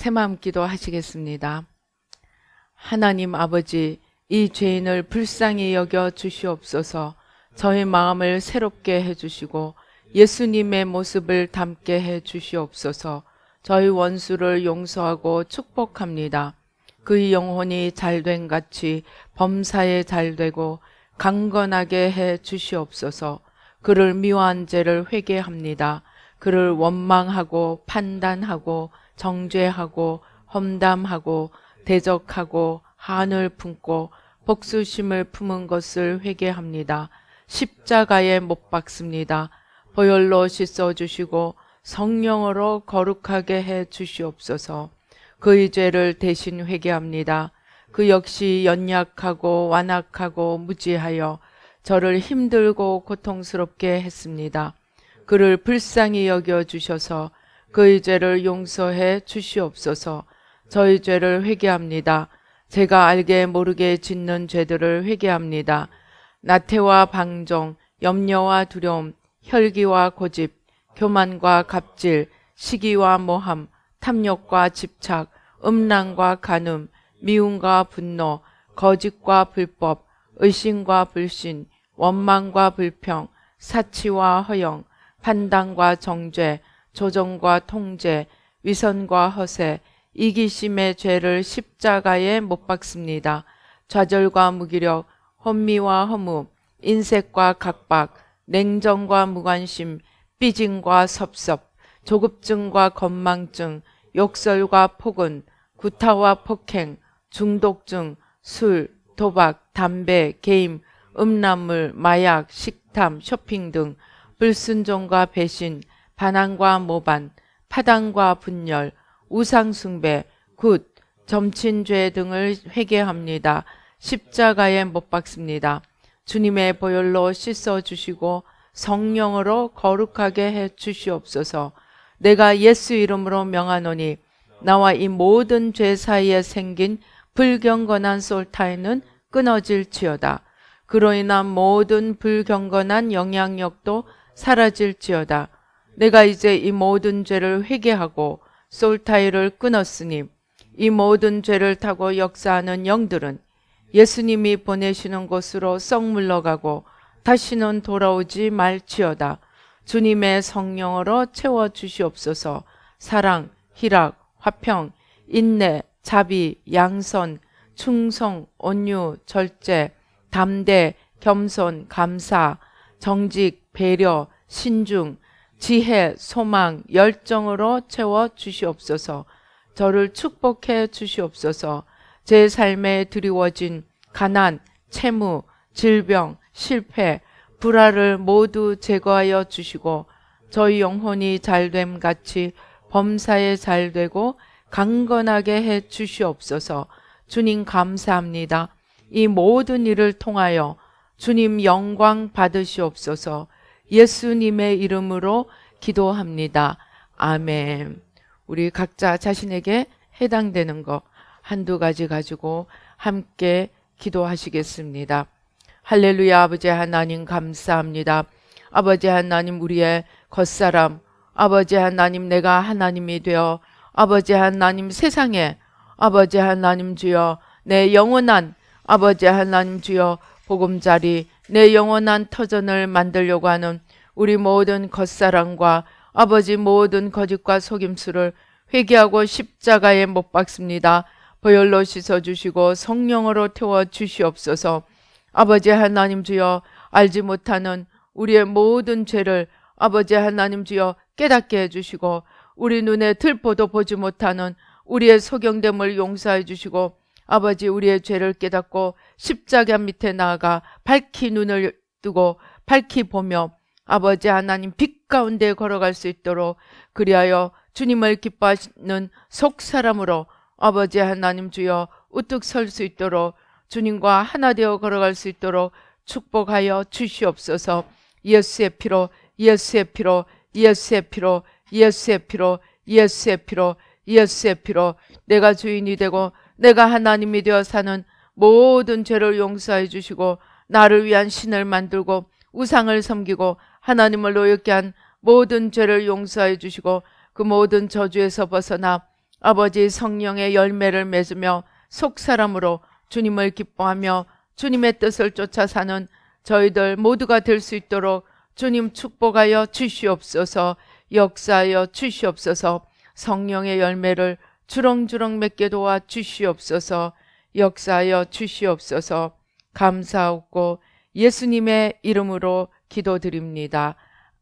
새마음 기도 하시겠습니다. 하나님 아버지, 이 죄인을 불쌍히 여겨 주시옵소서. 저희 마음을 새롭게 해주시고 예수님의 모습을 담게 해주시옵소서. 저희 원수를 용서하고 축복합니다. 그의 영혼이 잘된 같이 범사에 잘되고 강건하게 해 주시옵소서. 그를 미워한 죄를 회개합니다. 그를 원망하고 판단하고 정죄하고 험담하고 대적하고 한을 품고 복수심을 품은 것을 회개합니다. 십자가에 못 박습니다. 보혈로 씻어주시고 성령으로 거룩하게 해 주시옵소서. 그의 죄를 대신 회개합니다. 그 역시 연약하고 완악하고 무지하여 저를 힘들고 고통스럽게 했습니다. 그를 불쌍히 여겨 주셔서 그의 죄를 용서해 주시옵소서. 저희 죄를 회개합니다. 제가 알게 모르게 짓는 죄들을 회개합니다. 나태와 방종, 염려와 두려움, 혈기와 고집, 교만과 갑질, 시기와 모함, 탐욕과 집착, 음란과 간음, 미움과 분노, 거짓과 불법, 의심과 불신, 원망과 불평, 사치와 허영, 판단과 정죄, 조정과 통제, 위선과 허세, 이기심의 죄를 십자가에 못 박습니다. 좌절과 무기력, 혼미와 허무, 인색과 각박, 냉정과 무관심, 삐짐과 섭섭, 조급증과 건망증, 욕설과 폭언, 구타와 폭행, 중독증, 술, 도박, 담배, 게임, 음란물, 마약, 식탐, 쇼핑 등 불순종과 배신, 반항과 모반, 파당과 분열, 우상숭배, 굿, 점친죄 등을 회개합니다. 십자가에 못 박습니다. 주님의 보혈로 씻어주시고 성령으로 거룩하게 해 주시옵소서. 내가 예수 이름으로 명하노니 나와 이 모든 죄 사이에 생긴 불경건한 솔타인은 끊어질지어다. 그로 인한 모든 불경건한 영향력도 사라질지어다. 내가 이제 이 모든 죄를 회개하고 솔타이를 끊었으니 이 모든 죄를 타고 역사하는 영들은 예수님이 보내시는 곳으로 썩 물러가고 다시는 돌아오지 말지어다. 주님의 성령으로 채워주시옵소서. 사랑, 희락, 화평, 인내, 자비, 양선, 충성, 온유, 절제, 담대, 겸손, 감사, 정직, 배려, 신중, 지혜, 소망, 열정으로 채워주시옵소서. 저를 축복해 주시옵소서. 제 삶에 드리워진 가난, 채무, 질병, 실패, 불화를 모두 제거하여 주시고 저희 영혼이 잘됨 같이 범사에 잘되고 강건하게 해 주시옵소서. 주님 감사합니다. 이 모든 일을 통하여 주님 영광 받으시옵소서. 예수님의 이름으로 기도합니다. 아멘. 우리 각자 자신에게 해당되는 거 한두 가지 가지고 함께 기도하시겠습니다. 할렐루야. 아버지 하나님 감사합니다. 아버지 하나님 우리의 겉사람, 아버지 하나님 내가 하나님이 되어 아버지 하나님 세상에 아버지 하나님 주여 내 영원한 아버지 하나님 주여 보금자리 내 영원한 터전을 만들려고 하는 우리 모든 겉사람과 아버지 모든 거짓과 속임수를 회개하고 십자가에 못 박습니다. 보혈로 씻어주시고 성령으로 태워주시옵소서. 아버지 하나님 주여 알지 못하는 우리의 모든 죄를 아버지 하나님 주여 깨닫게 해주시고 우리 눈에 들보도 보지 못하는 우리의 소경됨을 용서해 주시고 아버지 우리의 죄를 깨닫고 십자가 밑에 나아가 밝히 눈을 뜨고 밝히 보며 아버지 하나님 빛 가운데 걸어갈 수 있도록 그리하여 주님을 기뻐하시는 속사람으로 아버지 하나님 주여 우뚝 설 수 있도록 주님과 하나 되어 걸어갈 수 있도록 축복하여 주시옵소서. 예수의 피로 예수의 피로 예수의 피로 예수의 피로 예수의 피로 예수의 피로 내가 주인이 되고 내가 하나님이 되어 사는 모든 죄를 용서해 주시고 나를 위한 신을 만들고 우상을 섬기고 하나님을 노엽게 한 모든 죄를 용서해 주시고 그 모든 저주에서 벗어나 아버지 성령의 열매를 맺으며 속사람으로 주님을 기뻐하며 주님의 뜻을 쫓아 사는 저희들 모두가 될 수 있도록 주님 축복하여 주시옵소서. 역사하여 주시옵소서. 성령의 열매를 주렁주렁 맺게 도와 주시옵소서. 역사하여 주시옵소서. 감사하고 예수님의 이름으로 기도드립니다.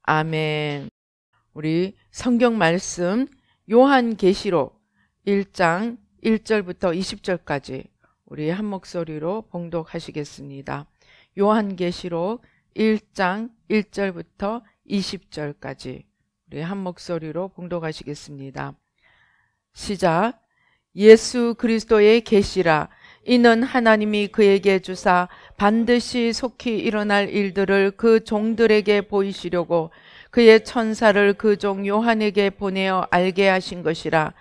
아멘. 우리 성경 말씀 요한계시록 1장 1절부터 20절까지 우리 한 목소리로 봉독하시겠습니다. 요한계시록 1장 1절부터 20절까지 우리 한 목소리로 봉독하시겠습니다. 시작. 예수 그리스도의 계시라. 이는 하나님이 그에게 주사 반드시 속히 일어날 일들을 그 종들에게 보이시려고 그의 천사를 그 종 요한에게 보내어 알게 하신 것이라.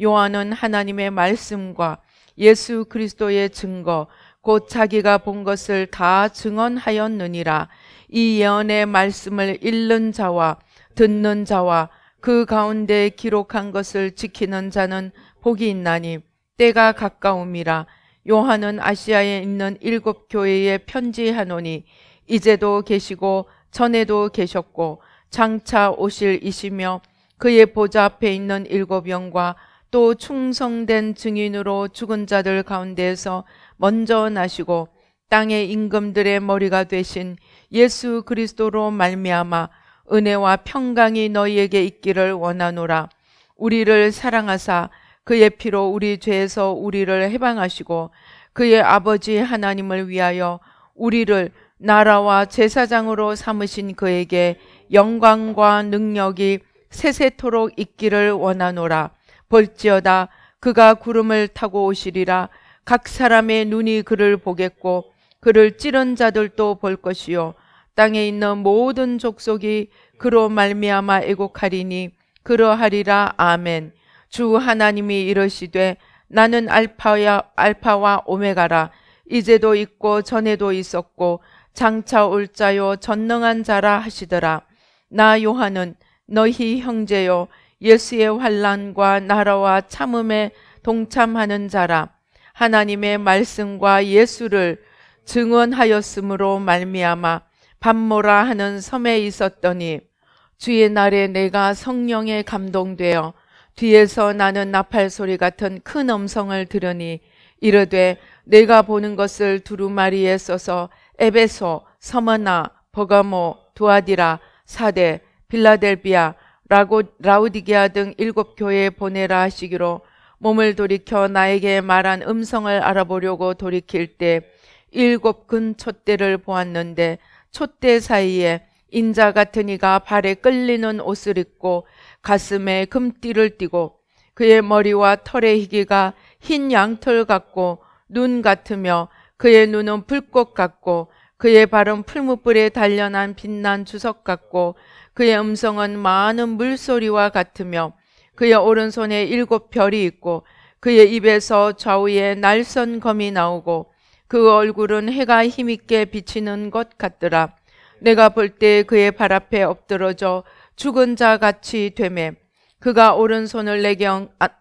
요한은 하나님의 말씀과 예수 그리스도의 증거 곧 자기가 본 것을 다 증언하였느니라. 이 예언의 말씀을 읽는 자와 듣는 자와 그 가운데 기록한 것을 지키는 자는 복이 있나니 때가 가까움이라. 요한은 아시아에 있는 7 교회에 편지하노니 이제도 계시고 전에도 계셨고 장차 오실 이시며 그의 보좌 앞에 있는 7 영과 또 충성된 증인으로 죽은 자들 가운데에서 먼저 나시고 땅의 임금들의 머리가 되신 예수 그리스도로 말미암아 은혜와 평강이 너희에게 있기를 원하노라. 우리를 사랑하사 그의 피로 우리 죄에서 우리를 해방하시고 그의 아버지 하나님을 위하여 우리를 나라와 제사장으로 삼으신 그에게 영광과 능력이 세세토록 있기를 원하노라. 볼지어다 그가 구름을 타고 오시리라. 각 사람의 눈이 그를 보겠고 그를 찌른 자들도 볼 것이요 땅에 있는 모든 족속이 그로 말미암아 애곡하리니 그러하리라. 아멘. 주 하나님이 이르시되 나는 알파와 오메가라. 이제도 있고 전에도 있었고 장차 올 자요 전능한 자라 하시더라. 나 요한은 너희 형제요 예수의 환난과 나라와 참음에 동참하는 자라. 하나님의 말씀과 예수를 증언하였으므로 말미암아 밤모라 하는 섬에 있었더니 주의 날에 내가 성령에 감동되어 뒤에서 나는 나팔 소리 같은 큰 음성을 들으니 이르되 내가 보는 것을 두루마리에 써서 에베소, 서머나, 버가모, 두아디라, 사데, 빌라델비아, 라우디게아 등 7 교회에 보내라 하시기로 몸을 돌이켜 나에게 말한 음성을 알아보려고 돌이킬 때 7 큰 촛대를 보았는데 촛대 사이에 인자 같은 이가 발에 끌리는 옷을 입고 가슴에 금띠를 띠고 그의 머리와 털의 희기가 흰 양털 같고 눈 같으며 그의 눈은 불꽃 같고 그의 발은 풀무불에 단련한 빛난 주석 같고 그의 음성은 많은 물소리와 같으며 그의 오른손에 7 별이 있고 그의 입에서 좌우에 날선 검이 나오고 그 얼굴은 해가 힘있게 비치는 것 같더라. 내가 볼 때 그의 발 앞에 엎드러져 죽은 자 같이 되매 그가 오른손을 내게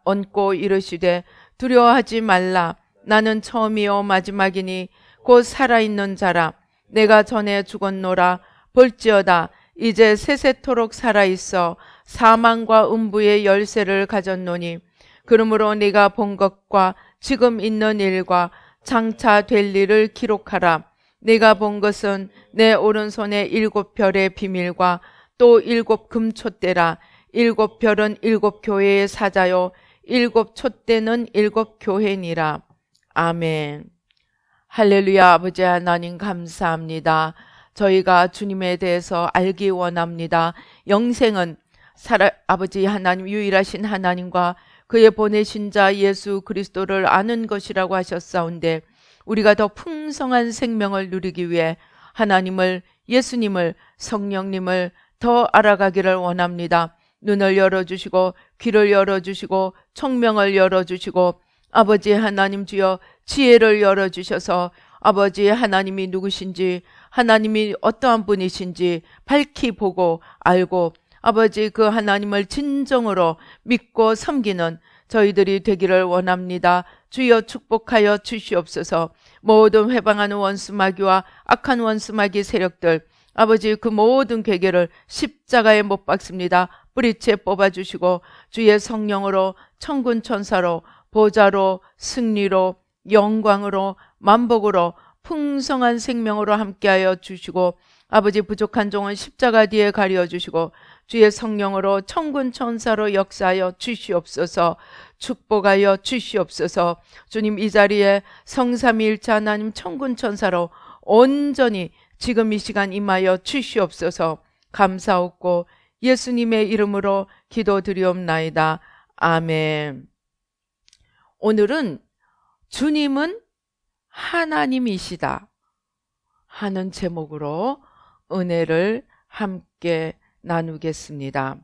얹고 이르시되 두려워하지 말라. 나는 처음이요 마지막이니 곧 살아있는 자라. 내가 전에 죽었노라. 볼지어다 이제 세세토록 살아있어 사망과 음부의 열쇠를 가졌노니 그러므로 네가 본 것과 지금 있는 일과 장차 될 일을 기록하라. 네가 본 것은 내 오른손에 7 별의 비밀과 또 7 금촛대라. 7 별은 7 교회의 사자요 7 촛대는 7 교회니라. 아멘. 할렐루야. 아버지 하나님 감사합니다. 저희가 주님에 대해서 알기 원합니다. 영생은 아버지 하나님 유일하신 하나님과 그의 보내신 자 예수 그리스도를 아는 것이라고 하셨사온데 우리가 더 풍성한 생명을 누리기 위해 하나님을, 예수님을, 성령님을 더 알아가기를 원합니다. 눈을 열어주시고 귀를 열어주시고 총명을 열어주시고 아버지 하나님 주여 지혜를 열어주셔서 아버지 하나님이 누구신지 하나님이 어떠한 분이신지 밝히 보고 알고 아버지 그 하나님을 진정으로 믿고 섬기는 저희들이 되기를 원합니다. 주여 축복하여 주시옵소서. 모든 회방하는 원수마귀와 악한 원수마귀 세력들, 아버지 그 모든 괴계를 십자가에 못 박습니다. 뿌리채 뽑아주시고 주의 성령으로 천군 천사로 보좌로 승리로 영광으로 만복으로 풍성한 생명으로 함께하여 주시고 아버지 부족한 종은 십자가 뒤에 가려 주시고 주의 성령으로 천군 천사로 역사하여 주시옵소서. 축복하여 주시옵소서. 주님 이 자리에 성삼위일체 하나님 천군 천사로 온전히 지금 이 시간 임하여 주시옵소서. 감사옵고 예수님의 이름으로 기도드리옵나이다. 아멘. 오늘은 주님은 하나님이시다 하는 제목으로 은혜를 함께 나누겠습니다.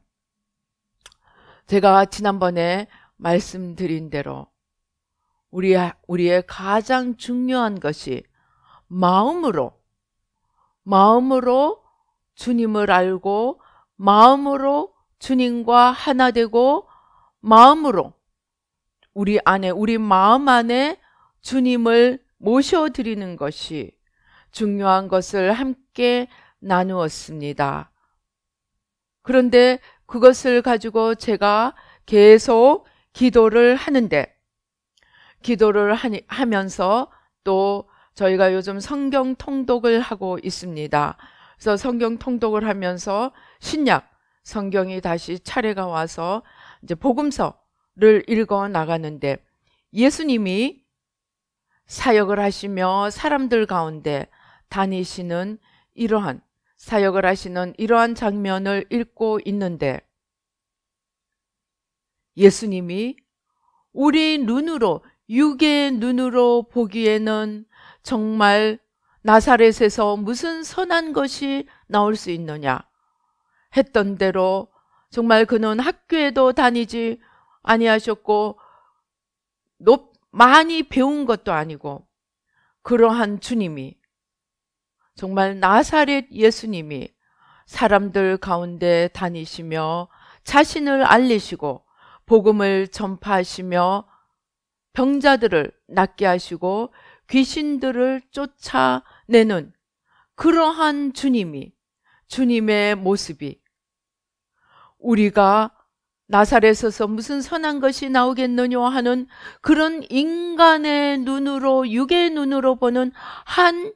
제가 지난번에 말씀드린 대로 우리의 가장 중요한 것이 마음으로 주님을 알고 마음으로 주님과 하나 되고 마음으로 우리 마음 안에 주님을 모셔드리는 것이 중요한 것을 함께 나누었습니다. 그런데 그것을 가지고 제가 계속 기도를 하는데 하면서 또 저희가 요즘 성경 통독을 하고 있습니다. 그래서 성경 통독을 하면서 신약 성경이 다시 차례가 와서 이제 복음서를 읽어 나가는데 예수님이 사역을 하시며 사람들 가운데 다니시는 사역을 하시는 이러한 장면을 읽고 있는데 예수님이 우리 눈으로 육의 눈으로 보기에는 정말 나사렛에서 무슨 선한 것이 나올 수 있느냐 했던 대로 정말 그는 학교에도 다니지 아니하셨고 많이 배운 것도 아니고 그러한 주님이 정말 나사렛 예수님이 사람들 가운데 다니시며 자신을 알리시고 복음을 전파하시며 병자들을 낫게 하시고 귀신들을 쫓아내는 그러한 주님의 모습이 우리가 나사렛에서 무슨 선한 것이 나오겠느냐 하는 그런 인간의 눈으로 육의 눈으로 보는 한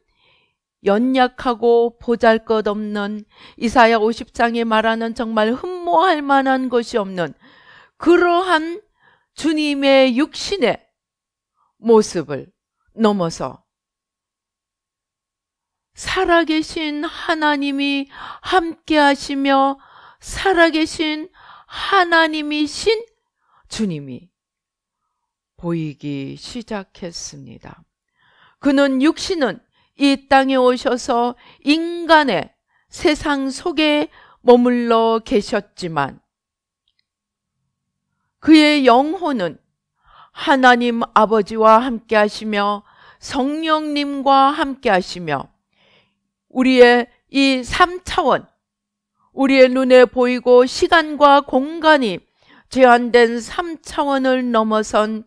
연약하고 보잘것없는 이사야 50장에 말하는 정말 흠모할 만한 것이 없는 그러한 주님의 육신의 모습을 넘어서 살아계신 하나님이 함께하시며 살아계신 하나님이신 주님이 보이기 시작했습니다. 그는 육신은 이 땅에 오셔서 인간의 세상 속에 머물러 계셨지만 그의 영혼은 하나님 아버지와 함께 하시며 성령님과 함께 하시며 우리의 이 3차원 우리의 눈에 보이고 시간과 공간이 제한된 3차원을 넘어선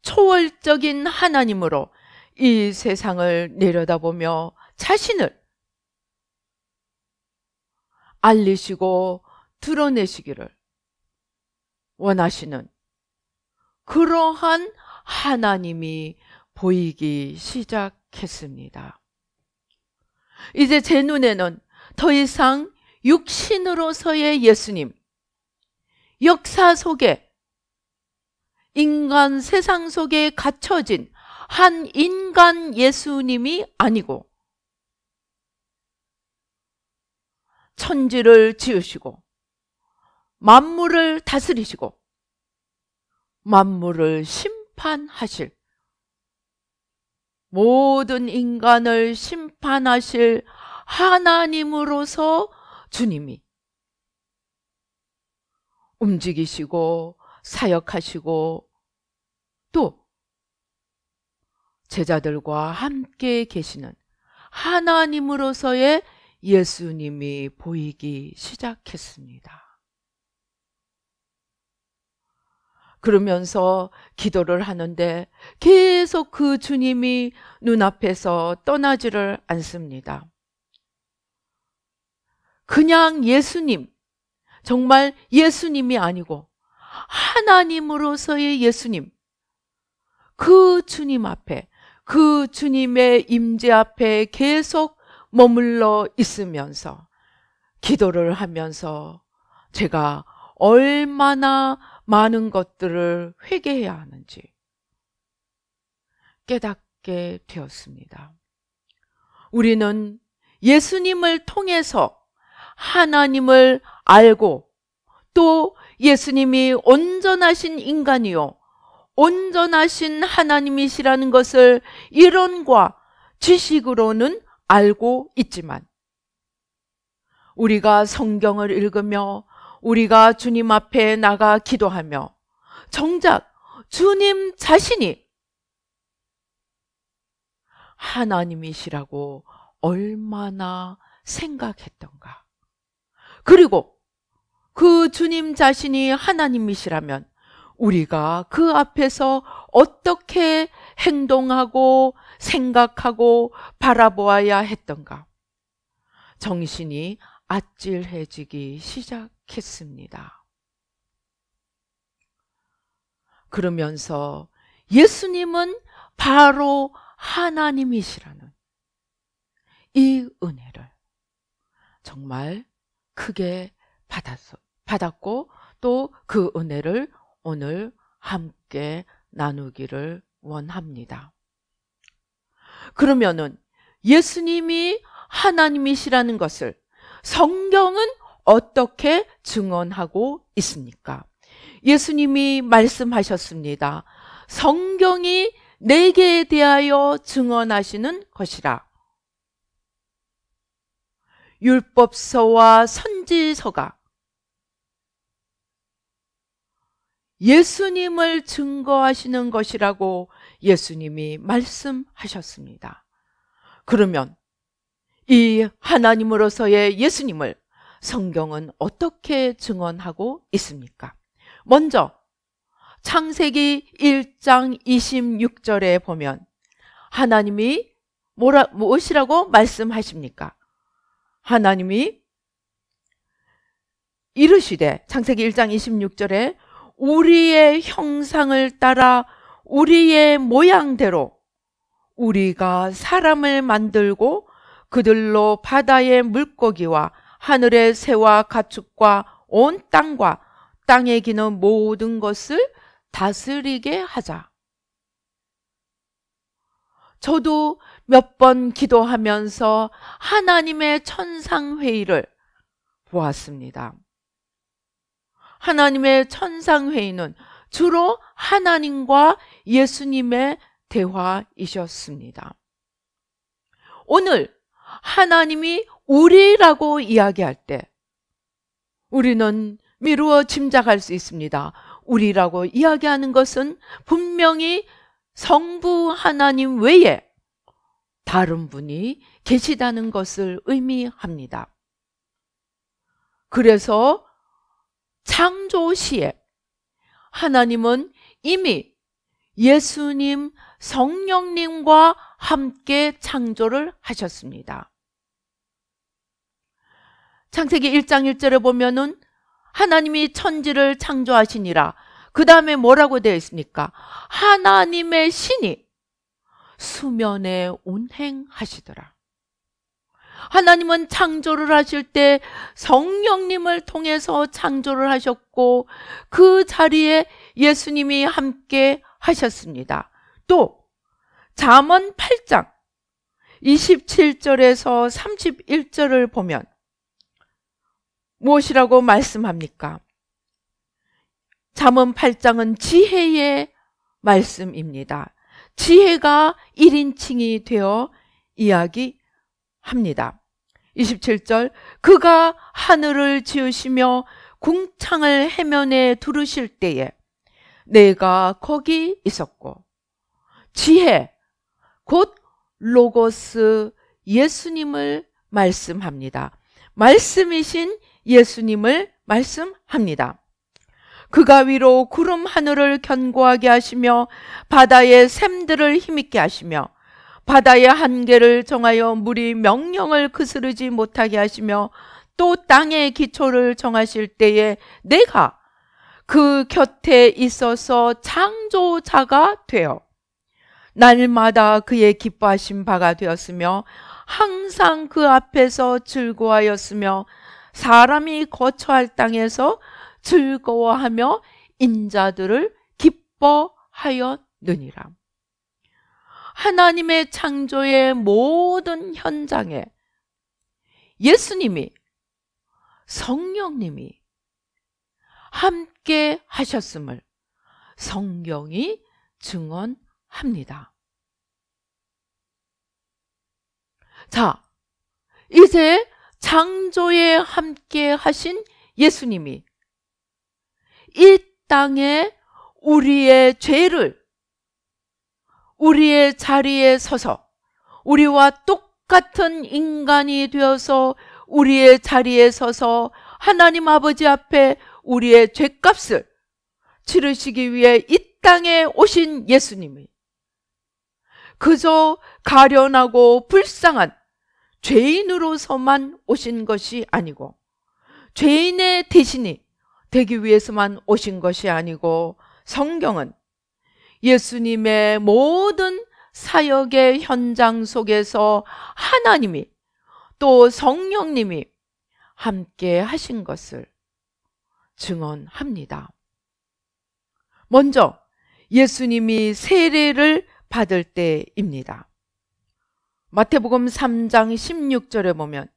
초월적인 하나님으로 이 세상을 내려다보며 자신을 알리시고 드러내시기를 원하시는 그러한 하나님이 보이기 시작했습니다. 이제 제 눈에는 더 이상 육신으로서의 예수님, 역사 속에 인간 세상 속에 갇혀진 한 인간 예수님이 아니고 천지를 지으시고 만물을 다스리시고 만물을 심판하실 모든 인간을 심판하실 하나님으로서 주님이 움직이시고 사역하시고 또 제자들과 함께 계시는 하나님으로서의 예수님이 보이기 시작했습니다. 그러면서 기도를 하는데 계속 그 주님이 눈앞에서 떠나지를 않습니다. 그냥 예수님, 정말 예수님이 아니고 하나님으로서의 예수님, 그 주님 앞에, 그 주님의 임재 앞에 계속 머물러 있으면서 기도를 하면서 제가 얼마나 많은 것들을 회개해야 하는지 깨닫게 되었습니다. 우리는 예수님을 통해서 하나님을 알고 또 예수님이 온전하신 인간이요 온전하신 하나님이시라는 것을 이론과 지식으로는 알고 있지만 우리가 성경을 읽으며 우리가 주님 앞에 나가 기도하며 정작 주님 자신이 하나님이시라고 얼마나 생각했던가. 그리고 그 주님 자신이 하나님이시라면 우리가 그 앞에서 어떻게 행동하고 생각하고 바라보아야 했던가. 정신이 아찔해지기 시작했습니다. 그러면서 예수님은 바로 하나님이시라는 이 은혜를 정말 크게 받았고 또 그 은혜를 오늘 함께 나누기를 원합니다. 그러면은 예수님이 하나님이시라는 것을 성경은 어떻게 증언하고 있습니까? 예수님이 말씀하셨습니다. 성경이 내게 대하여 증언하시는 것이라. 율법서와 선지서가 예수님을 증거하시는 것이라고 예수님이 말씀하셨습니다. 그러면 이 하나님으로서의 예수님을 성경은 어떻게 증언하고 있습니까? 먼저 창세기 1장 26절에 보면 하나님이 무엇이라고 말씀하십니까? 하나님이 이르시되 창세기 1장 26절에 우리의 형상을 따라 우리의 모양대로 우리가 사람을 만들고 그들로 바다의 물고기와 하늘의 새와 가축과 온 땅과 땅에 기는 모든 것을 다스리게 하자. 저도 몇 번 기도하면서 하나님의 천상회의를 보았습니다. 하나님의 천상회의는 주로 하나님과 예수님의 대화이셨습니다. 오늘 하나님이 우리라고 이야기할 때 우리는 미루어 짐작할 수 있습니다. 우리라고 이야기하는 것은 분명히 성부 하나님 외에 다른 분이 계시다는 것을 의미합니다. 그래서 창조 시에 하나님은 이미 예수님, 성령님과 함께 창조를 하셨습니다. 창세기 1장 1절에 보면은 하나님이 천지를 창조하시니라. 그 다음에 뭐라고 되어 있습니까? 하나님의 신이 수면에 운행하시더라. 하나님은 창조를 하실 때 성령님을 통해서 창조를 하셨고 그 자리에 예수님이 함께 하셨습니다. 또 잠언 8장 27절에서 31절을 보면 무엇이라고 말씀합니까? 잠언 8장은 지혜의 말씀입니다. 지혜가 1인칭이 되어 이야기합니다. 27절 그가 하늘을 지으시며 궁창을 해면에 두르실 때에 내가 거기 있었고 지혜 곧 로고스 예수님을 말씀합니다. 말씀이신 예수님을 말씀합니다. 그가 위로 구름 하늘을 견고하게 하시며 바다의 샘들을 힘있게 하시며 바다의 한계를 정하여 물이 명령을 그스르지 못하게 하시며 또 땅의 기초를 정하실 때에 내가 그 곁에 있어서 창조자가 되어 날마다 그의 기뻐하신 바가 되었으며 항상 그 앞에서 즐거워하였으며 사람이 거처할 땅에서 즐거워하며 인자들을 기뻐하였느니라. 하나님의 창조의 모든 현장에 예수님이, 성령님이 함께 하셨음을 성경이 증언합니다. 자, 이제 창조에 함께 하신 예수님이 이 땅에 우리의 죄를, 우리의 자리에 서서 우리와 똑같은 인간이 되어서 우리의 자리에 서서 하나님 아버지 앞에 우리의 죄값을 치르시기 위해 이 땅에 오신 예수님이 그저 가련하고 불쌍한 죄인으로서만 오신 것이 아니고 죄인의 대신이 되기 위해서만 오신 것이 아니고 성경은 예수님의 모든 사역의 현장 속에서 하나님이 또 성령님이 함께 하신 것을 증언합니다. 먼저 예수님이 세례를 받을 때입니다. 마태복음 3장 16절에 보면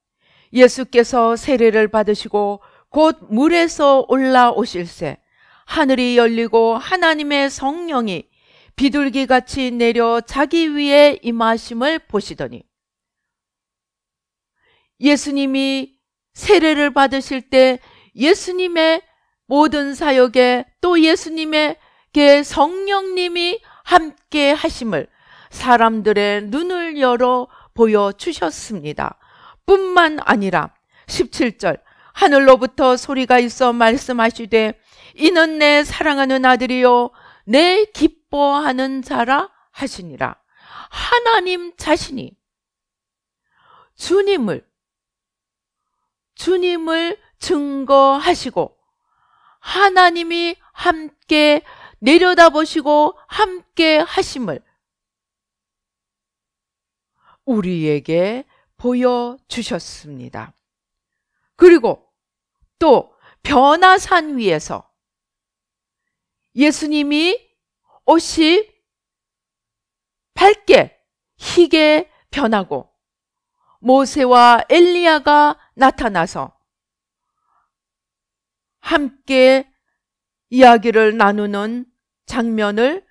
예수께서 세례를 받으시고 곧 물에서 올라오실새 하늘이 열리고 하나님의 성령이 비둘기같이 내려 자기 위에 임하심을 보시더니, 예수님이 세례를 받으실 때 예수님의 모든 사역에 또 예수님에게 성령님이 함께 하심을 사람들의 눈을 열어 보여주셨습니다. 뿐만 아니라 17절 하늘로부터 소리가 있어 말씀하시되 이는 내 사랑하는 아들이요 내 기뻐하는 자라 하시니라. 하나님 자신이 주님을 증거하시고 하나님이 함께 내려다보시고 함께 하심을 우리에게 보여주셨습니다. 그리고 또 변화산 위에서 예수님이 옷이 밝게 희게 변하고 모세와 엘리야가 나타나서 함께 이야기를 나누는 장면을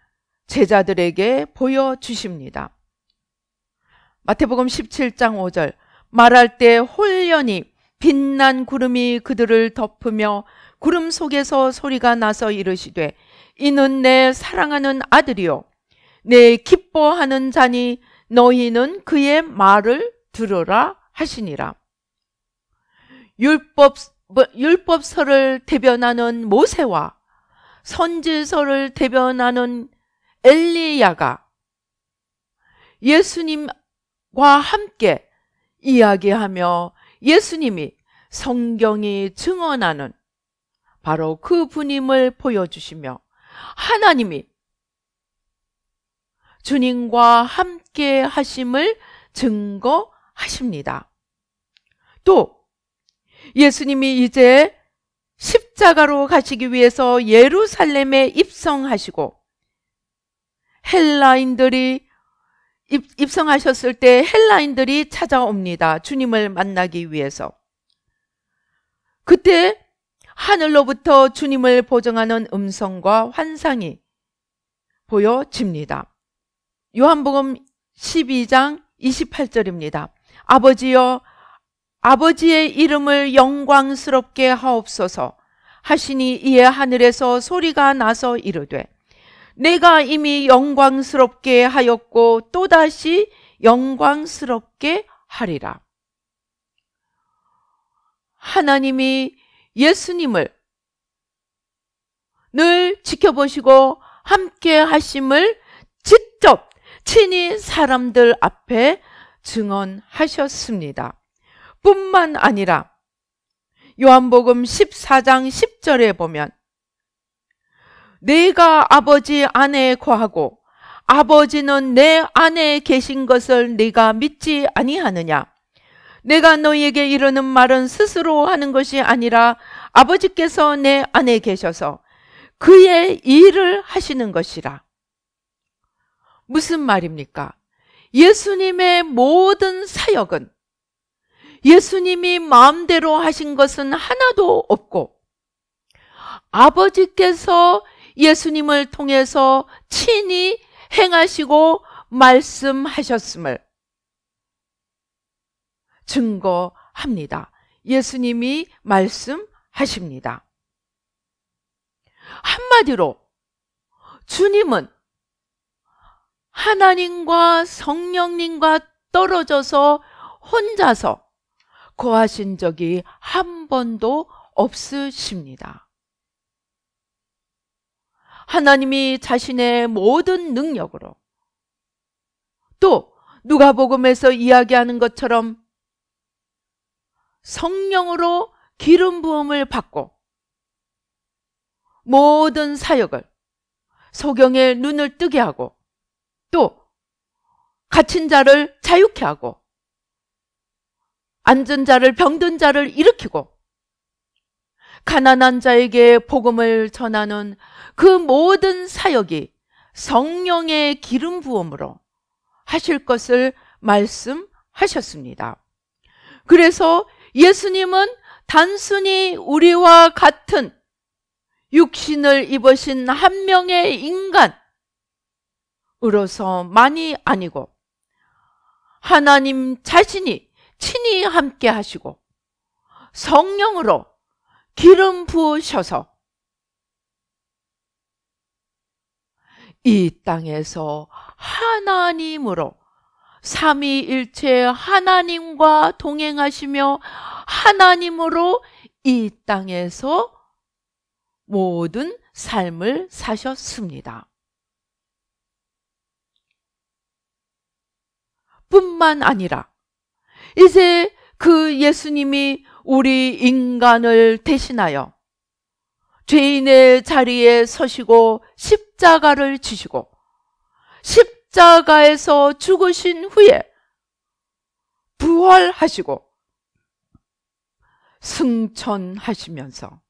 제자들에게 보여주십니다. 마태복음 17장 5절 말할 때 홀연히 빛난 구름이 그들을 덮으며 구름 속에서 소리가 나서 이르시되 이는 내 사랑하는 아들이요 내 기뻐하는 자니 너희는 그의 말을 들으라 하시니라. 율법서를 대변하는 모세와 선지서를 대변하는 엘리야가 예수님과 함께 이야기하며 예수님이 성경이 증언하는 바로 그 분임을 보여주시며 하나님이 주님과 함께 하심을 증거하십니다. 또 예수님이 이제 십자가로 가시기 위해서 예루살렘에 입성하시고 헬라인들이 입성하셨을 때 헬라인들이 찾아옵니다. 주님을 만나기 위해서. 그때 하늘로부터 주님을 보증하는 음성과 환상이 보여집니다. 요한복음 12장 28절입니다. 아버지여 아버지의 이름을 영광스럽게 하옵소서 하시니 이에 하늘에서 소리가 나서 이르되 내가 이미 영광스럽게 하였고 또다시 영광스럽게 하리라. 하나님이 예수님을 늘 지켜보시고 함께 하심을 직접 친히 사람들 앞에 증언하셨습니다. 뿐만 아니라 요한복음 14장 10절에 보면 내가 아버지 안에 거하고 아버지는 내 안에 계신 것을 네가 믿지 아니하느냐? 내가 너희에게 이르는 말은 스스로 하는 것이 아니라 아버지께서 내 안에 계셔서 그의 일을 하시는 것이라. 무슨 말입니까? 예수님의 모든 사역은 예수님이 마음대로 하신 것은 하나도 없고 아버지께서 예수님을 통해서 친히 행하시고 말씀하셨음을 증거합니다. 예수님이 말씀하십니다. 한마디로 주님은 하나님과 성령님과 떨어져서 혼자서 거하신 적이 한 번도 없으십니다. 하나님이 자신의 모든 능력으로 또 누가복음에서 이야기하는 것처럼 성령으로 기름 부음을 받고 모든 사역을 소경의 눈을 뜨게 하고 또 갇힌 자를 자유케 하고 앉은 자를 병든 자를 일으키고 가난한 자에게 복음을 전하는 그 모든 사역이 성령의 기름 부음으로 하실 것을 말씀하셨습니다. 그래서 예수님은 단순히 우리와 같은 육신을 입으신 한 명의 인간으로서만이 아니고 하나님 자신이 친히 함께 하시고 성령으로 기름 부으셔서 이 땅에서 하나님으로 삼위일체 하나님과 동행하시며 하나님으로 이 땅에서 모든 삶을 사셨습니다. 뿐만 아니라 이제 그 예수님이 우리 인간을 대신하여 죄인의 자리에 서시고 십자가를 지시고 십자가에서 죽으신 후에 부활하시고 승천하시면서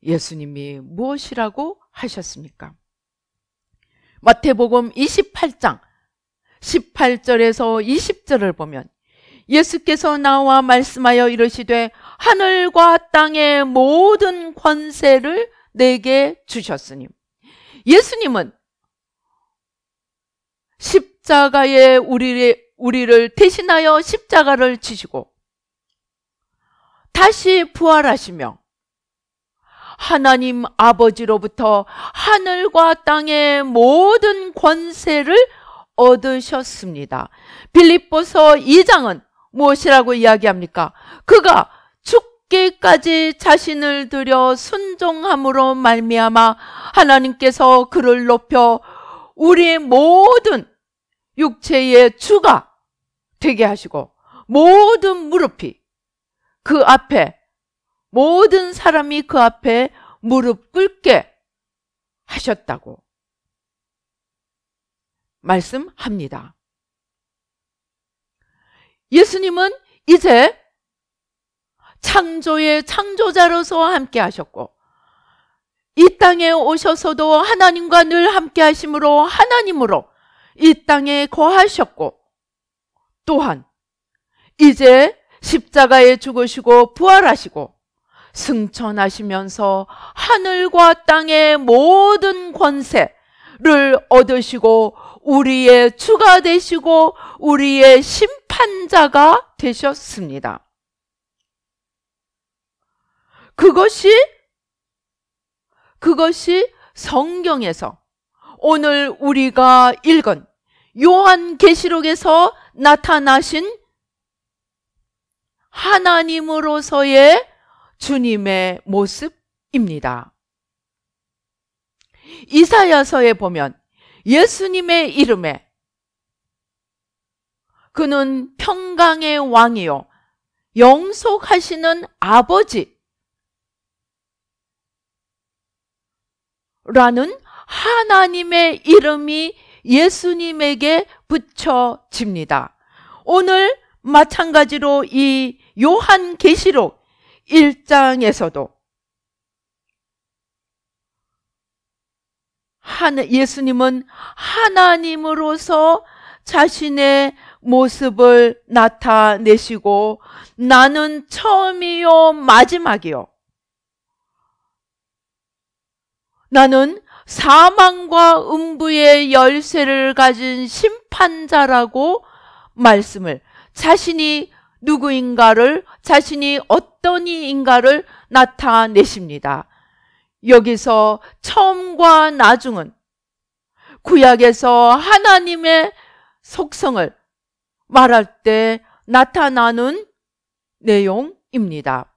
예수님이 무엇이라고 하셨습니까? 마태복음 28장 18절에서 20절을 보면 예수께서 나와 말씀하여 이르시되 하늘과 땅의 모든 권세를 내게 주셨으니 예수님은 십자가에 우리를 대신하여 십자가를 지시고 다시 부활하시며 하나님 아버지로부터 하늘과 땅의 모든 권세를 얻으셨습니다. 빌립보서 2장은 무엇이라고 이야기합니까? 그가 죽기까지 자신을 들여 순종함으로 말미암아 하나님께서 그를 높여 우리의 모든 육체의 주가 되게 하시고 모든 무릎이 그 앞에 모든 사람이 그 앞에 무릎 꿇게 하셨다고 말씀합니다. 예수님은 이제 창조의 창조자로서 함께 하셨고 이 땅에 오셔서도 하나님과 늘 함께 하심으로 하나님으로 이 땅에 거하셨고 또한 이제 십자가에 죽으시고 부활하시고 승천하시면서 하늘과 땅의 모든 권세를 얻으시고 우리의 주가 되시고 우리의 심판자가 되셨습니다. 그것이 성경에서 오늘 우리가 읽은 요한계시록에서 나타나신 하나님으로서의 주님의 모습입니다. 이사야서에 보면 예수님의 이름에 그는 평강의 왕이요 영속하시는 아버지 라는 하나님의 이름이 예수님에게 붙여집니다. 오늘 마찬가지로 이 요한계시록 1장에서도 예수님은 하나님으로서 자신의 모습을 나타내시고 나는 처음이요 마지막이요 나는 사망과 음부의 열쇠를 가진 심판자라고 말씀을 자신이 누구인가를 자신이 어떤 이인가를 나타내십니다. 여기서 처음과 나중은 구약에서 하나님의 속성을 말할 때 나타나는 내용입니다.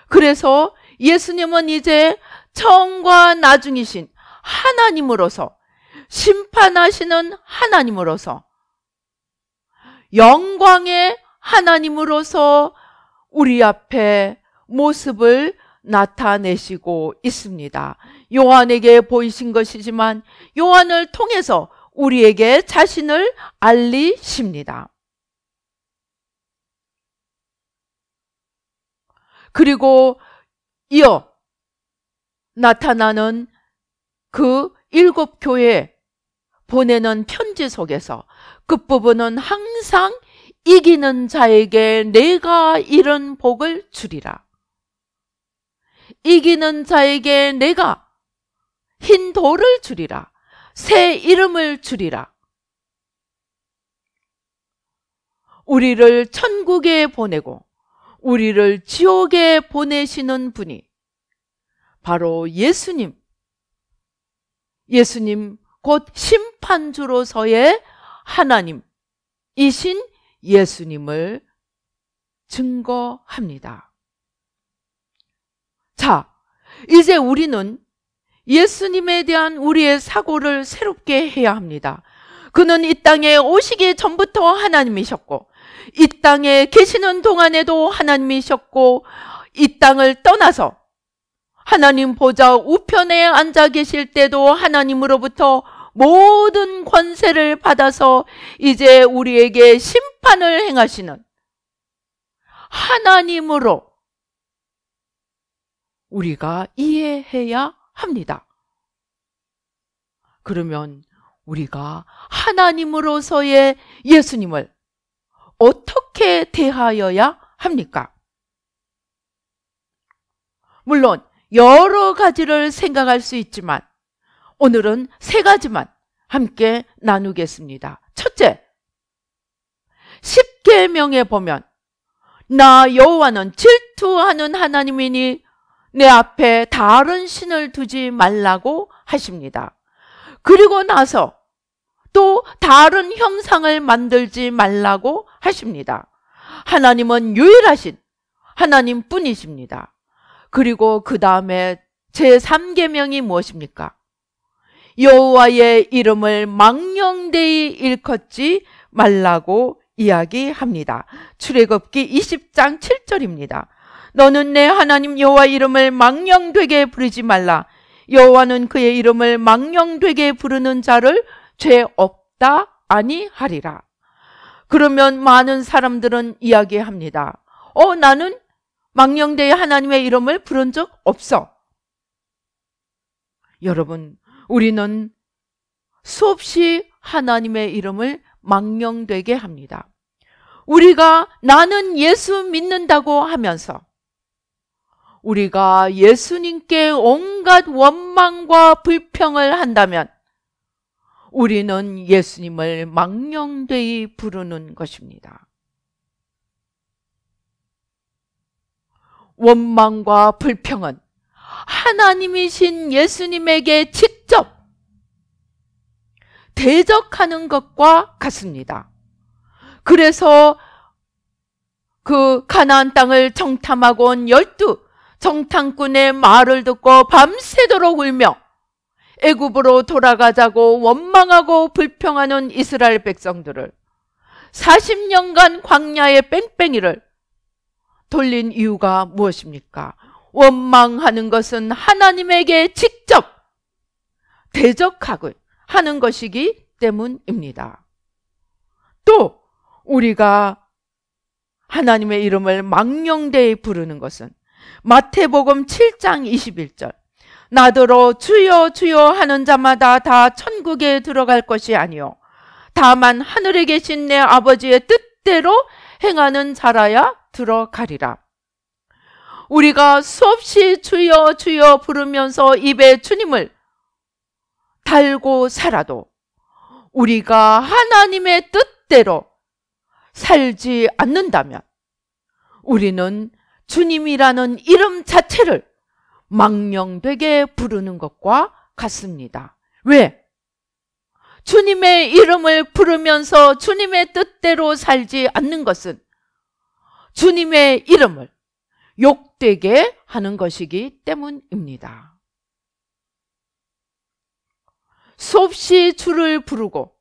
그래서 예수님은 이제 처음과 나중이신 하나님으로서 심판하시는 하나님으로서 영광의 하나님으로서 우리 앞에 모습을 나타내시고 있습니다. 요한에게 보이신 것이지만 요한을 통해서 우리에게 자신을 알리십니다. 그리고 이어 나타나는 그 7교회에 보내는 편지 속에서 끝부분은 항상 이기는 자에게 내가 이런 복을 주리라. 이기는 자에게 내가 흰 돌을 주리라. 새 이름을 주리라. 우리를 천국에 보내고 우리를 지옥에 보내시는 분이 바로 예수님 곧 심판주로서의 하나님이신 예수님을 증거합니다. 자, 이제 우리는 예수님에 대한 우리의 사고를 새롭게 해야 합니다. 그는 이 땅에 오시기 전부터 하나님이셨고 이 땅에 계시는 동안에도 하나님이셨고 이 땅을 떠나서 하나님 보좌 우편에 앉아 계실 때도 하나님으로부터 모든 권세를 받아서 이제 우리에게 심판을 행하시는 하나님으로 우리가 이해해야 합니다. 그러면 우리가 하나님으로서의 예수님을 어떻게 대하여야 합니까? 물론 여러 가지를 생각할 수 있지만 오늘은 3가지만 함께 나누겠습니다. 첫째, 10계명에 보면 나 여호와는 질투하는 하나님이니 내 앞에 다른 신을 두지 말라고 하십니다. 그리고 나서 또 다른 형상을 만들지 말라고 하십니다. 하나님은 유일하신 하나님뿐이십니다. 그리고 그 다음에 제3계명이 무엇입니까? 여호와의 이름을 망령되이 일컫지 말라고 이야기합니다. 출애굽기 20장 7절입니다. 너는 내 하나님 여호와 이름을 망령되게 부르지 말라. 여호와는 그의 이름을 망령되게 부르는 자를 죄 없다 아니하리라. 그러면 많은 사람들은 이야기합니다. 나는 망령되이 하나님의 이름을 부른 적 없어. 여러분, 우리는 수없이 하나님의 이름을 망령되게 합니다. 우리가 나는 예수 믿는다고 하면서 우리가 예수님께 온갖 원망과 불평을 한다면 우리는 예수님을 망령되이 부르는 것입니다. 원망과 불평은 하나님이신 예수님에게 직접 대적하는 것과 같습니다. 그래서 그 가나안 땅을 정탐하고 온 12 정탐꾼의 말을 듣고 밤새도록 울며 애굽으로 돌아가자고 원망하고 불평하는 이스라엘 백성들을 40년간 광야의 뺑뺑이를 돌린 이유가 무엇입니까? 원망하는 것은 하나님에게 직접 대적하고 하는 것이기 때문입니다. 또 우리가 하나님의 이름을 망령되이 부르는 것은 마태복음 7장 21절 나더러 주여 주여 하는 자마다 다 천국에 들어갈 것이 아니요 다만 하늘에 계신 내 아버지의 뜻대로 행하는 자라야 들어가리라. 우리가 수없이 주여 주여 부르면서 입에 주님을 달고 살아도 우리가 하나님의 뜻대로 살지 않는다면 우리는 주님이라는 이름 자체를 망령되게 부르는 것과 같습니다. 왜? 주님의 이름을 부르면서 주님의 뜻대로 살지 않는 것은 주님의 이름을 욕되게 하는 것이기 때문입니다. 수없이 주를 부르고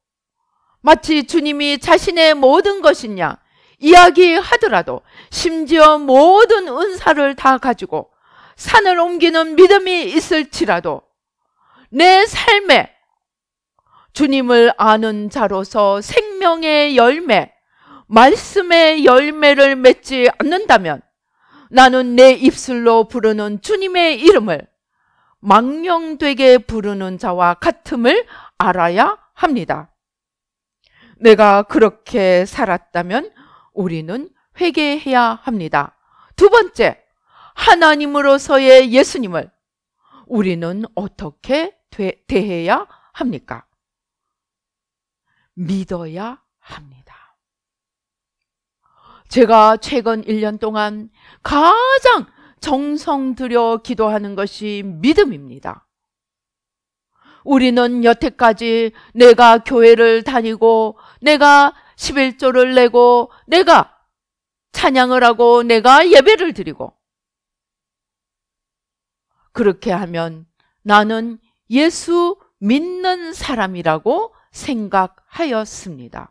마치 주님이 자신의 모든 것이냐 이야기하더라도 심지어 모든 은사를 다 가지고 산을 옮기는 믿음이 있을지라도 내 삶에 주님을 아는 자로서 생명의 열매, 말씀의 열매를 맺지 않는다면 나는 내 입술로 부르는 주님의 이름을 망령되게 부르는 자와 같음을 알아야 합니다. 내가 그렇게 살았다면 우리는 회개해야 합니다. 두 번째, 하나님으로서의 예수님을 우리는 어떻게 대해야 합니까? 믿어야 합니다. 제가 최근 1년 동안 가장 정성 들여 기도하는 것이 믿음입니다. 우리는 여태까지 내가 교회를 다니고 내가 11조를 내고 내가 찬양을 하고 내가 예배를 드리고 그렇게 하면 나는 예수 믿는 사람이라고 생각하였습니다.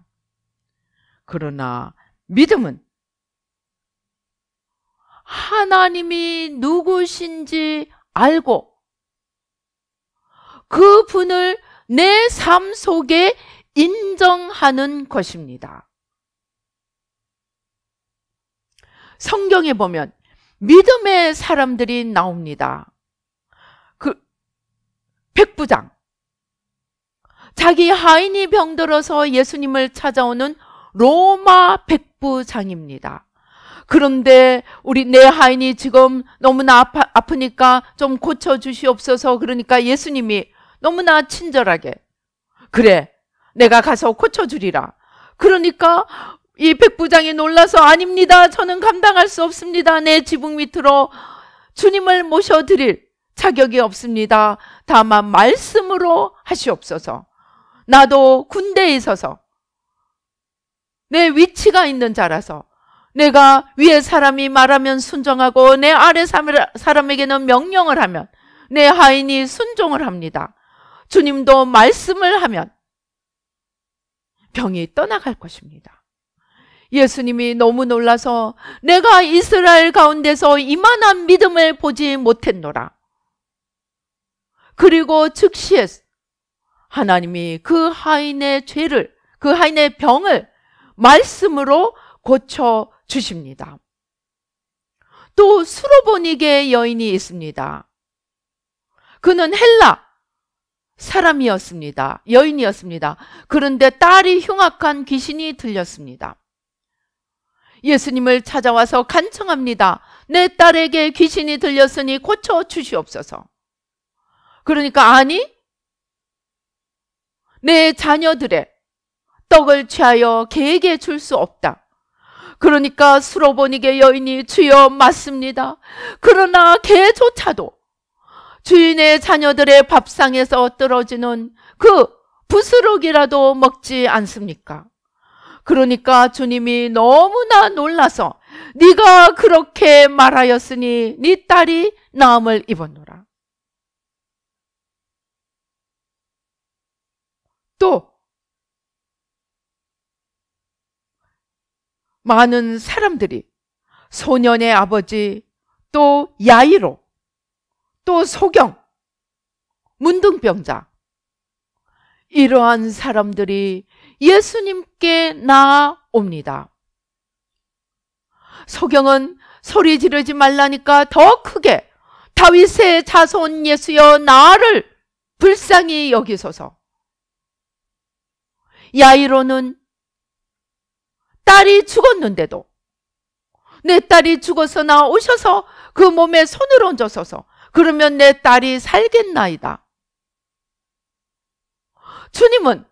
그러나 믿음은 하나님이 누구신지 알고 그 분을 내 삶 속에 인정하는 것입니다. 성경에 보면 믿음의 사람들이 나옵니다. 그 백부장, 자기 하인이 병들어서 예수님을 찾아오는 로마 백부장입니다. 그런데 내 하인이 지금 너무나 아프니까 좀 고쳐주시옵소서. 그러니까 예수님이 너무나 친절하게 그래 내가 가서 고쳐주리라. 그러니까 이 백부장이 놀라서 아닙니다. 저는 감당할 수 없습니다. 내 지붕 밑으로 주님을 모셔드릴 자격이 없습니다. 다만 말씀으로 하시옵소서. 나도 군대에 있어서 내 위치가 있는 자라서 내가 위에 사람이 말하면 순종하고 내 아래 사람에게는 명령을 하면 내 하인이 순종을 합니다. 주님도 말씀을 하면 병이 떠나갈 것입니다. 예수님이 너무 놀라서 내가 이스라엘 가운데서 이만한 믿음을 보지 못했노라. 그리고 즉시에 하나님이 그 하인의 죄를, 그 하인의 병을 말씀으로 고쳐 주십니다. 또 수로보니게 여인이 있습니다. 그는 헬라 사람이었습니다. 여인이었습니다. 그런데 딸이 흉악한 귀신이 들렸습니다. 예수님을 찾아와서 간청합니다. 내 딸에게 귀신이 들렸으니 고쳐 주시옵소서. 그러니까 아니, 내 자녀들의 떡을 취하여 개에게 줄 수 없다. 그러니까 수로보니게 여인이 주여 맞습니다. 그러나 개조차도 주인의 자녀들의 밥상에서 떨어지는 그 부스러기라도 먹지 않습니까? 그러니까 주님이 너무나 놀라서 네가 그렇게 말하였으니 네 딸이 나음을 입었노라. 또 많은 사람들이 소년의 아버지, 또 야이로, 또 소경, 문둥병자, 이러한 사람들이 예수님께 나아옵니다. 소경은 소리 지르지 말라니까 더 크게 다윗의 자손 예수여 나를 불쌍히 여기소서. 야이로는 딸이 죽었는데도 내 딸이 죽어서 나오셔서 그 몸에 손을 얹어서서 그러면 내 딸이 살겠나이다. 주님은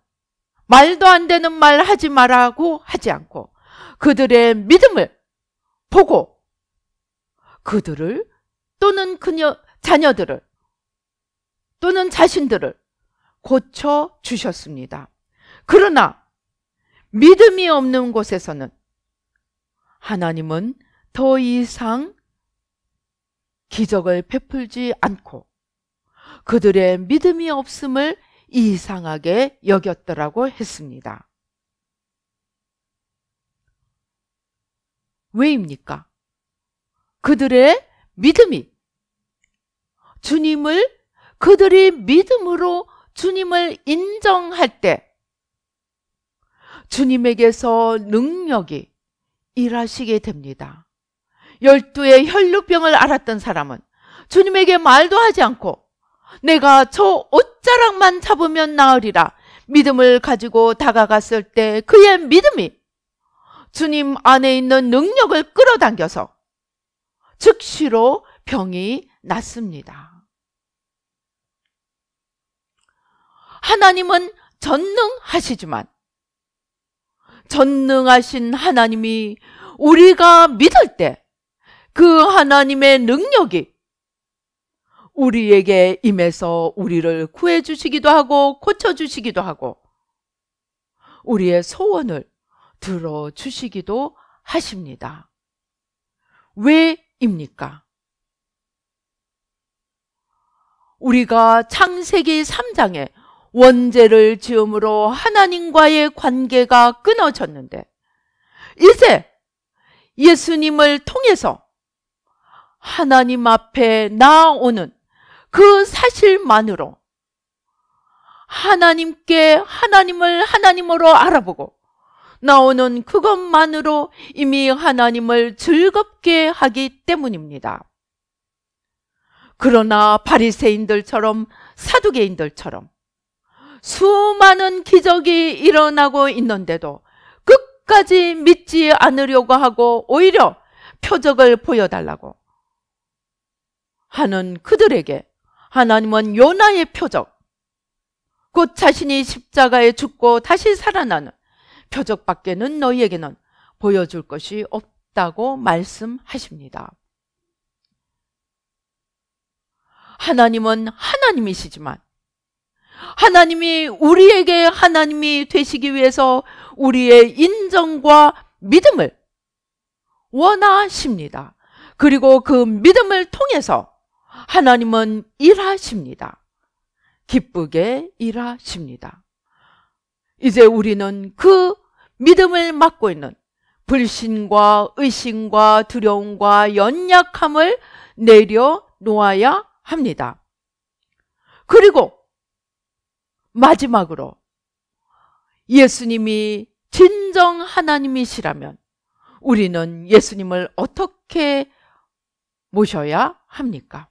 말도 안 되는 말 하지 말라고 하지 않고 그들의 믿음을 보고 그들을 또는 자녀들을 또는 자신들을 고쳐주셨습니다. 그러나 믿음이 없는 곳에서는 하나님은 더 이상 기적을 베풀지 않고 그들의 믿음이 없음을 이상하게 여겼더라고 했습니다. 왜입니까? 그들의 믿음이 그들이 믿음으로 주님을 인정할 때 주님에게서 능력이 일하시게 됩니다. 12의 혈루병을 앓았던 사람은 주님에게 말도 하지 않고 내가 저 옷자락만 잡으면 나으리라 믿음을 가지고 다가갔을 때 그의 믿음이 주님 안에 있는 능력을 끌어당겨서 즉시로 병이 낫습니다. 하나님은 전능하시지만 전능하신 하나님이 우리가 믿을 때 그 하나님의 능력이 우리에게 임해서 우리를 구해주시기도 하고 고쳐주시기도 하고 우리의 소원을 들어주시기도 하십니다. 왜입니까? 우리가 창세기 3장에 원죄를 지음으로 하나님과의 관계가 끊어졌는데 이제 예수님을 통해서 하나님 앞에 나아오는 그 사실만으로 하나님을 하나님으로 알아보고 나오는 그것만으로 이미 하나님을 즐겁게 하기 때문입니다. 그러나 바리새인들처럼 사두개인들처럼 수많은 기적이 일어나고 있는데도 끝까지 믿지 않으려고 하고 오히려 표적을 보여달라고 하는 그들에게 하나님은 요나의 표적, 곧 자신이 십자가에 죽고 다시 살아나는 표적밖에는 너희에게는 보여줄 것이 없다고 말씀하십니다. 하나님은 하나님이시지만 하나님이 우리에게 하나님이 되시기 위해서 우리의 인정과 믿음을 원하십니다. 그리고 그 믿음을 통해서 하나님은 일하십니다. 기쁘게 일하십니다. 이제 우리는 그 믿음을 맡고 있는 불신과 의심과 두려움과 연약함을 내려놓아야 합니다. 그리고 마지막으로 예수님이 진정 하나님이시라면 우리는 예수님을 어떻게 모셔야 합니까?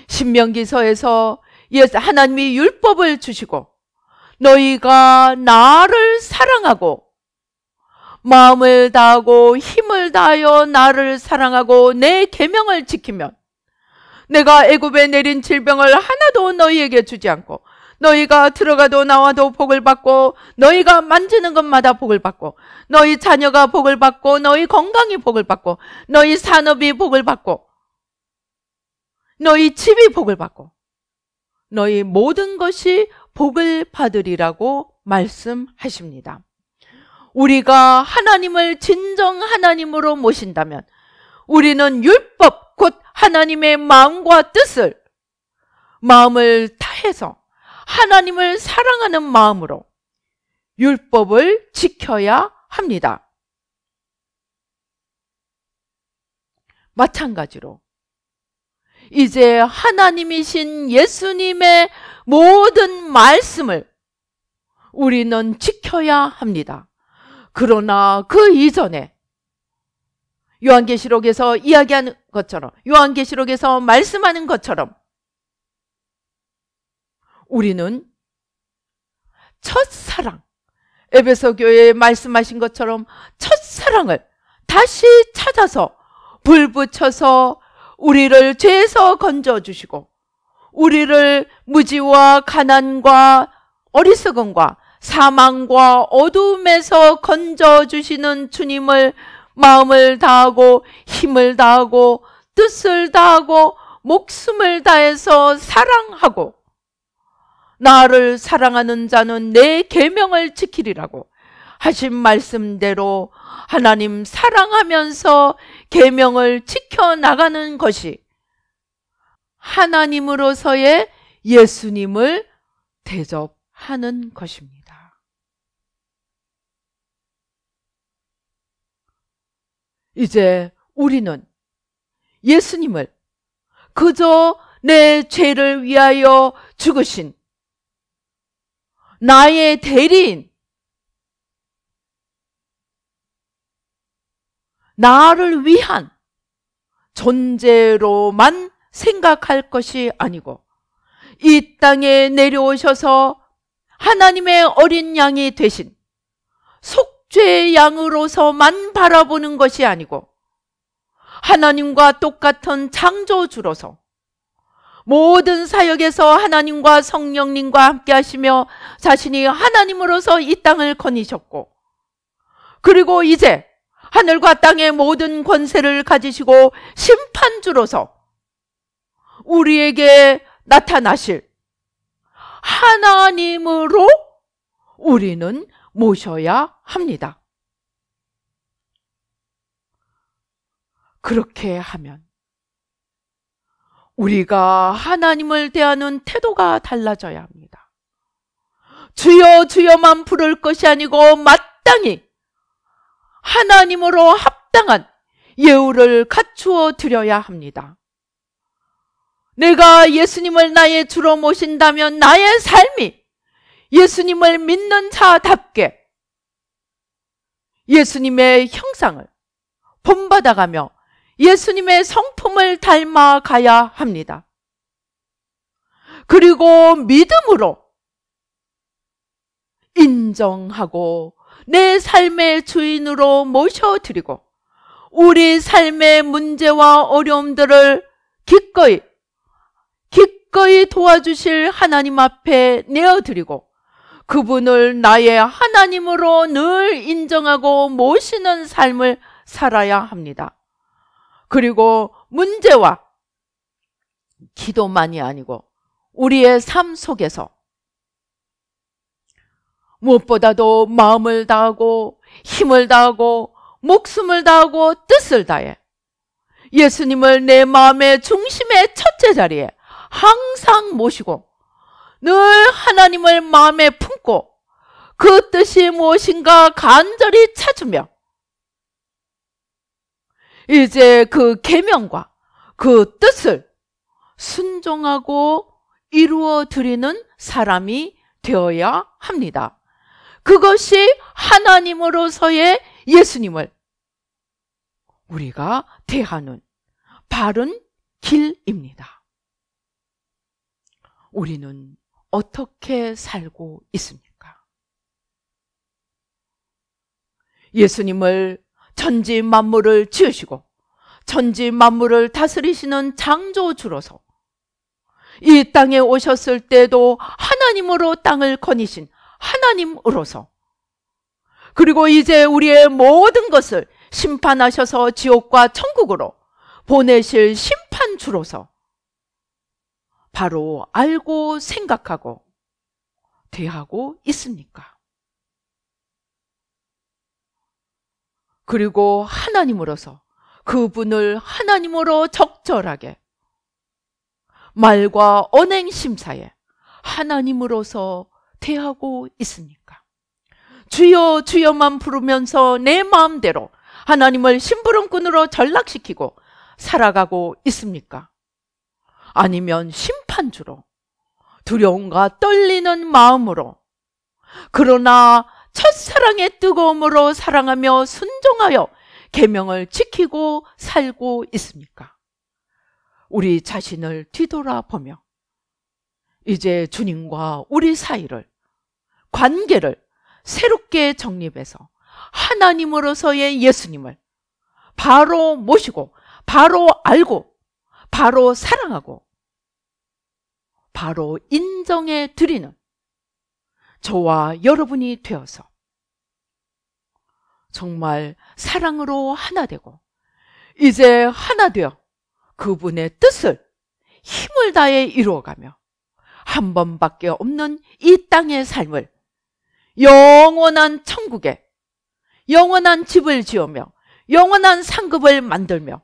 신명기서에서 하나님이 율법을 주시고 너희가 나를 사랑하고 마음을 다하고 힘을 다하여 나를 사랑하고 내 계명을 지키면 내가 애굽에 내린 질병을 하나도 너희에게 주지 않고 너희가 들어가도 나와도 복을 받고 너희가 만지는 것마다 복을 받고 너희 자녀가 복을 받고 너희 건강이 복을 받고 너희 산업이 복을 받고 너희 집이 복을 받고 너희 모든 것이 복을 받으리라고 말씀하십니다. 우리가 하나님을 진정 하나님으로 모신다면 우리는 율법 곧 하나님의 마음과 뜻을 마음을 다해서 하나님을 사랑하는 마음으로 율법을 지켜야 합니다. 마찬가지로 이제 하나님이신 예수님의 모든 말씀을 우리는 지켜야 합니다. 그러나 그 이전에 요한계시록에서 이야기하는 것처럼, 요한계시록에서 말씀하는 것처럼 우리는 첫사랑, 에베소 교회에 말씀하신 것처럼 첫사랑을 다시 찾아서 불 붙여서 우리를 죄에서 건져주시고 우리를 무지와 가난과 어리석음과 사망과 어두움에서 건져주시는 주님을 마음을 다하고 힘을 다하고 뜻을 다하고 목숨을 다해서 사랑하고 나를 사랑하는 자는 내 계명을 지키리라고 하신 말씀대로 하나님 사랑하면서 계명을 지켜나가는 것이 하나님으로서의 예수님을 대접하는 것입니다. 이제 우리는 예수님을 그저 내 죄를 위하여 죽으신 나의 대리인, 나를 위한 존재로만 생각할 것이 아니고 이 땅에 내려오셔서 하나님의 어린 양이 되신 속죄의 양으로서만 바라보는 것이 아니고 하나님과 똑같은 창조주로서 모든 사역에서 하나님과 성령님과 함께 하시며 자신이 하나님으로서 이 땅을 거니셨고 그리고 이제 하늘과 땅의 모든 권세를 가지시고 심판주로서 우리에게 나타나실 하나님으로 우리는 모셔야 합니다. 그렇게 하면 우리가 하나님을 대하는 태도가 달라져야 합니다. 주여 주여만 부를 것이 아니고 마땅히 하나님으로 합당한 예우를 갖추어 드려야 합니다. 내가 예수님을 나의 주로 모신다면 나의 삶이 예수님을 믿는 자답게 예수님의 형상을 본받아가며 예수님의 성품을 닮아가야 합니다. 그리고 믿음으로 인정하고 내 삶의 주인으로 모셔드리고 우리 삶의 문제와 어려움들을 기꺼이 도와주실 하나님 앞에 내어드리고 그분을 나의 하나님으로 늘 인정하고 모시는 삶을 살아야 합니다. 그리고 문제와 기도만이 아니고 우리의 삶 속에서 무엇보다도 마음을 다하고 힘을 다하고 목숨을 다하고 뜻을 다해 예수님을 내 마음의 중심의 첫째 자리에 항상 모시고 늘 하나님을 마음에 품고 그 뜻이 무엇인가 간절히 찾으며 이제 그 계명과 그 뜻을 순종하고 이루어 드리는 사람이 되어야 합니다. 그것이 하나님으로서의 예수님을 우리가 대하는 바른 길입니다. 우리는 어떻게 살고 있습니까? 예수님을 천지 만물을 지으시고 천지 만물을 다스리시는 창조주로서 이 땅에 오셨을 때도 하나님으로 땅을 거니신 하나님으로서 그리고 이제 우리의 모든 것을 심판하셔서 지옥과 천국으로 보내실 심판주로서 바로 알고 생각하고 대하고 있습니까? 그리고 하나님으로서 그분을 하나님으로 적절하게 말과 언행 심사에 하나님으로서 대하고 있습니까? 주여 주여만 부르면서 내 마음대로 하나님을 심부름꾼으로 전락시키고 살아가고 있습니까? 아니면 심판주로 두려움과 떨리는 마음으로, 그러나 첫사랑의 뜨거움으로 사랑하며 순종하여 계명을 지키고 살고 있습니까? 우리 자신을 뒤돌아보며 이제 주님과 우리 사이를, 관계를 새롭게 정립해서 하나님으로서의 예수님을 바로 모시고 바로 알고 바로 사랑하고 바로 인정해 드리는 저와 여러분이 되어서 정말 사랑으로 하나 되고 이제 하나 되어 그분의 뜻을 힘을 다해 이루어가며 한 번밖에 없는 이 땅의 삶을 영원한 천국에 영원한 집을 지으며 영원한 상급을 만들며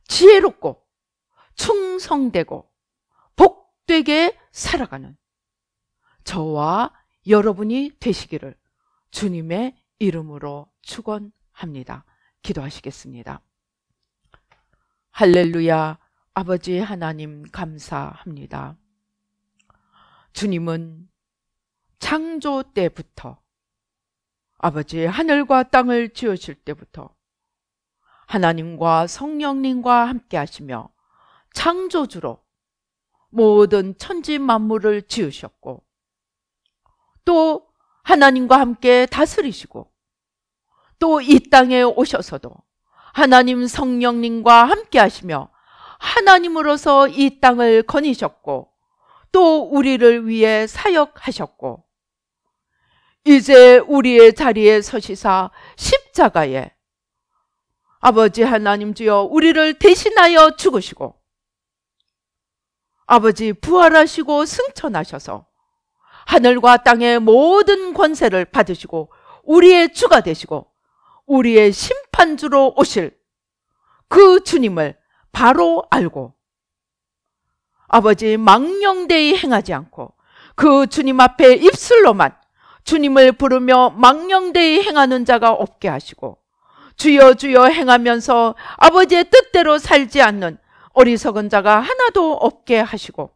지혜롭고 충성되고 복되게 살아가는 저와 여러분이 되시기를 주님의 이름으로 축원합니다. 기도하시겠습니다. 할렐루야. 아버지 하나님 감사합니다. 주님은 창조 때부터, 아버지 하늘과 땅을 지으실 때부터 하나님과 성령님과 함께 하시며 창조주로 모든 천지 만물을 지으셨고 또 하나님과 함께 다스리시고 또 이 땅에 오셔서도 하나님 성령님과 함께 하시며 하나님으로서 이 땅을 거니셨고 또 우리를 위해 사역하셨고 이제 우리의 자리에 서시사 십자가에 아버지 하나님 주여 우리를 대신하여 죽으시고 아버지 부활하시고 승천하셔서 하늘과 땅의 모든 권세를 받으시고 우리의 주가 되시고 우리의 심판주로 오실 그 주님을 바로 알고 아버지 망령되이 행하지 않고 그 주님 앞에 입술로만 주님을 부르며 망령되이 행하는 자가 없게 하시고 주여 주여 행하면서 아버지의 뜻대로 살지 않는 어리석은 자가 하나도 없게 하시고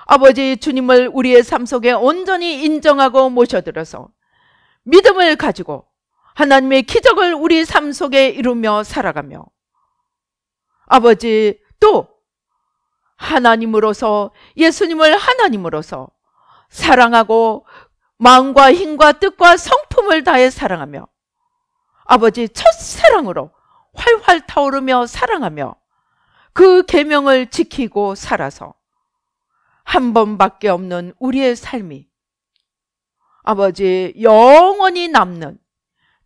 아버지 주님을 우리의 삶 속에 온전히 인정하고 모셔들어서 믿음을 가지고 하나님의 기적을 우리 삶 속에 이루며 살아가며 아버지 또 하나님으로서 예수님을 하나님으로서 사랑하고 마음과 힘과 뜻과 성품을 다해 사랑하며 아버지 첫사랑으로 활활 타오르며 사랑하며 그 계명을 지키고 살아서 한 번밖에 없는 우리의 삶이 아버지 영원히 남는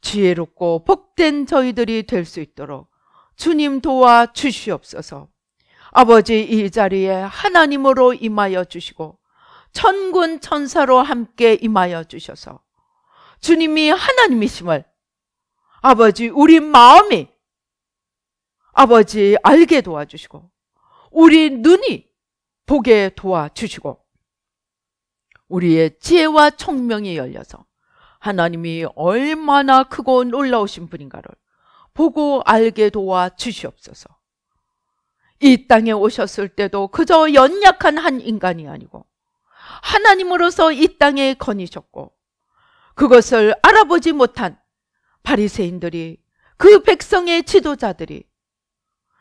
지혜롭고 복된 저희들이 될 수 있도록 주님 도와 주시옵소서. 아버지 이 자리에 하나님으로 임하여 주시고 천군 천사로 함께 임하여 주셔서 주님이 하나님이심을 아버지 우리 마음이 아버지 알게 도와주시고 우리 눈이 보게 도와주시고 우리의 지혜와 총명이 열려서 하나님이 얼마나 크고 놀라우신 분인가를 보고 알게 도와주시옵소서. 이 땅에 오셨을 때도 그저 연약한 한 인간이 아니고 하나님으로서 이 땅에 거니셨고 그것을 알아보지 못한 바리새인들이 그 백성의 지도자들이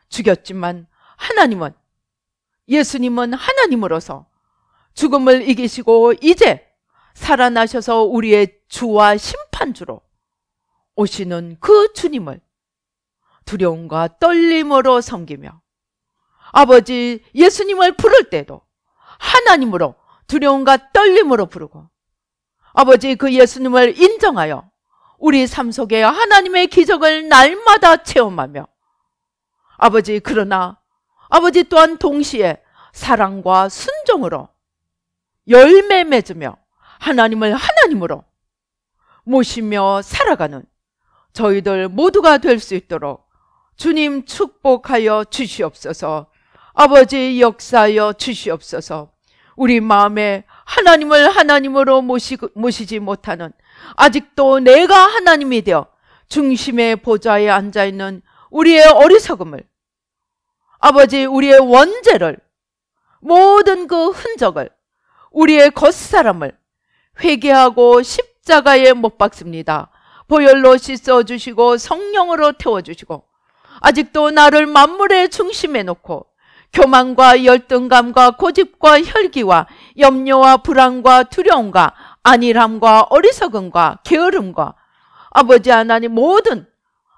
죽였지만 하나님은 예수님은 하나님으로서 죽음을 이기시고 이제 살아나셔서 우리의 주와 심판주로 오시는 그 주님을 두려움과 떨림으로 섬기며 아버지 예수님을 부를 때도 하나님으로 두려움과 떨림으로 부르고 아버지 그 예수님을 인정하여 우리 삶 속에 하나님의 기적을 날마다 체험하며 아버지 그러나 아버지 또한 동시에 사랑과 순종으로 열매 맺으며 하나님을 하나님으로 모시며 살아가는 저희들 모두가 될 수 있도록 주님 축복하여 주시옵소서. 아버지 역사하여 주시옵소서. 우리 마음에 하나님을 하나님으로 모시지 못하는, 아직도 내가 하나님이 되어 중심의 보좌에 앉아있는 우리의 어리석음을, 아버지 우리의 원죄를, 모든 그 흔적을, 우리의 겉사람을 회개하고 십자가에 못 박습니다. 보혈로 씻어주시고 성령으로 태워주시고, 아직도 나를 만물의 중심에 놓고 교만과 열등감과 고집과 혈기와 염려와 불안과 두려움과 안일함과 어리석음과 게으름과 아버지 하나님 모든,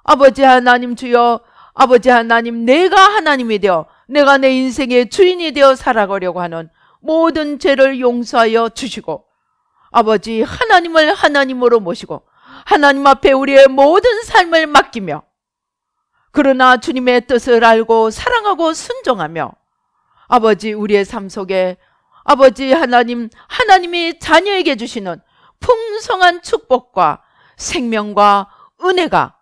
아버지 하나님 주여, 아버지 하나님 내가 하나님이 되어 내가 내 인생의 주인이 되어 살아가려고 하는 모든 죄를 용서하여 주시고, 아버지 하나님을 하나님으로 모시고 하나님 앞에 우리의 모든 삶을 맡기며, 그러나 주님의 뜻을 알고 사랑하고 순종하며, 아버지 우리의 삶 속에 아버지 하나님, 하나님이 자녀에게 주시는 풍성한 축복과 생명과 은혜가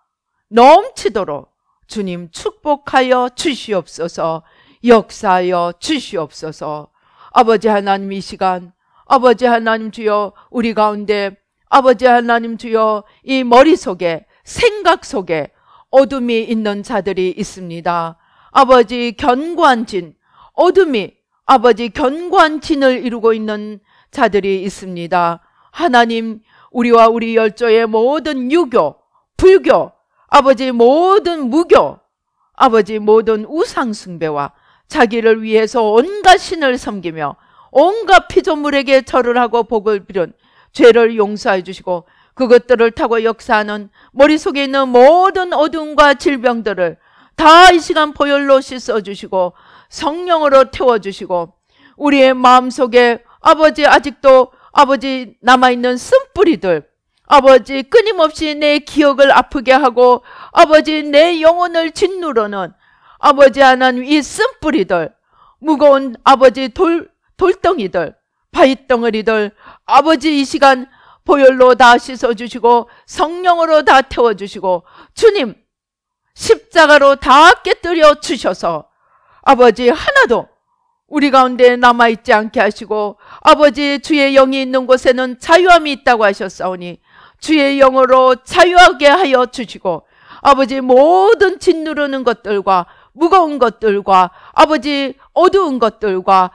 넘치도록 주님 축복하여 주시옵소서. 역사하여 주시옵소서. 아버지 하나님, 이 시간 아버지 하나님 주여, 우리 가운데 아버지 하나님 주여, 이 머릿속에 생각 속에 어둠이 있는 자들이 있습니다. 아버지 견고한 진, 어둠이 아버지 견고한 진을 이루고 있는 자들이 있습니다. 하나님, 우리와 우리 열조의 모든 유교, 불교, 아버지 모든 무교, 아버지 모든 우상숭배와 자기를 위해서 온갖 신을 섬기며 온갖 피조물에게 절을 하고 복을 빌은 죄를 용서해 주시고, 그것들을 타고 역사하는 머릿속에 있는 모든 어둠과 질병들을 다 이 시간 보혈로 씻어주시고 성령으로 태워주시고, 우리의 마음속에 아버지 아직도 아버지 남아있는 쓴뿌리들, 아버지 끊임없이 내 기억을 아프게 하고 아버지 내 영혼을 짓누르는 아버지 하나님, 이 쓴뿌리들, 무거운 아버지 돌덩이들, 바위덩어리들, 아버지 이 시간 보혈로 다 씻어주시고 성령으로 다 태워주시고, 주님 십자가로 다 깨뜨려 주셔서 아버지 하나도 우리 가운데 남아있지 않게 하시고, 아버지 주의 영이 있는 곳에는 자유함이 있다고 하셨사오니 주의 영으로 자유하게 하여 주시고, 아버지 모든 짓누르는 것들과 무거운 것들과 아버지 어두운 것들과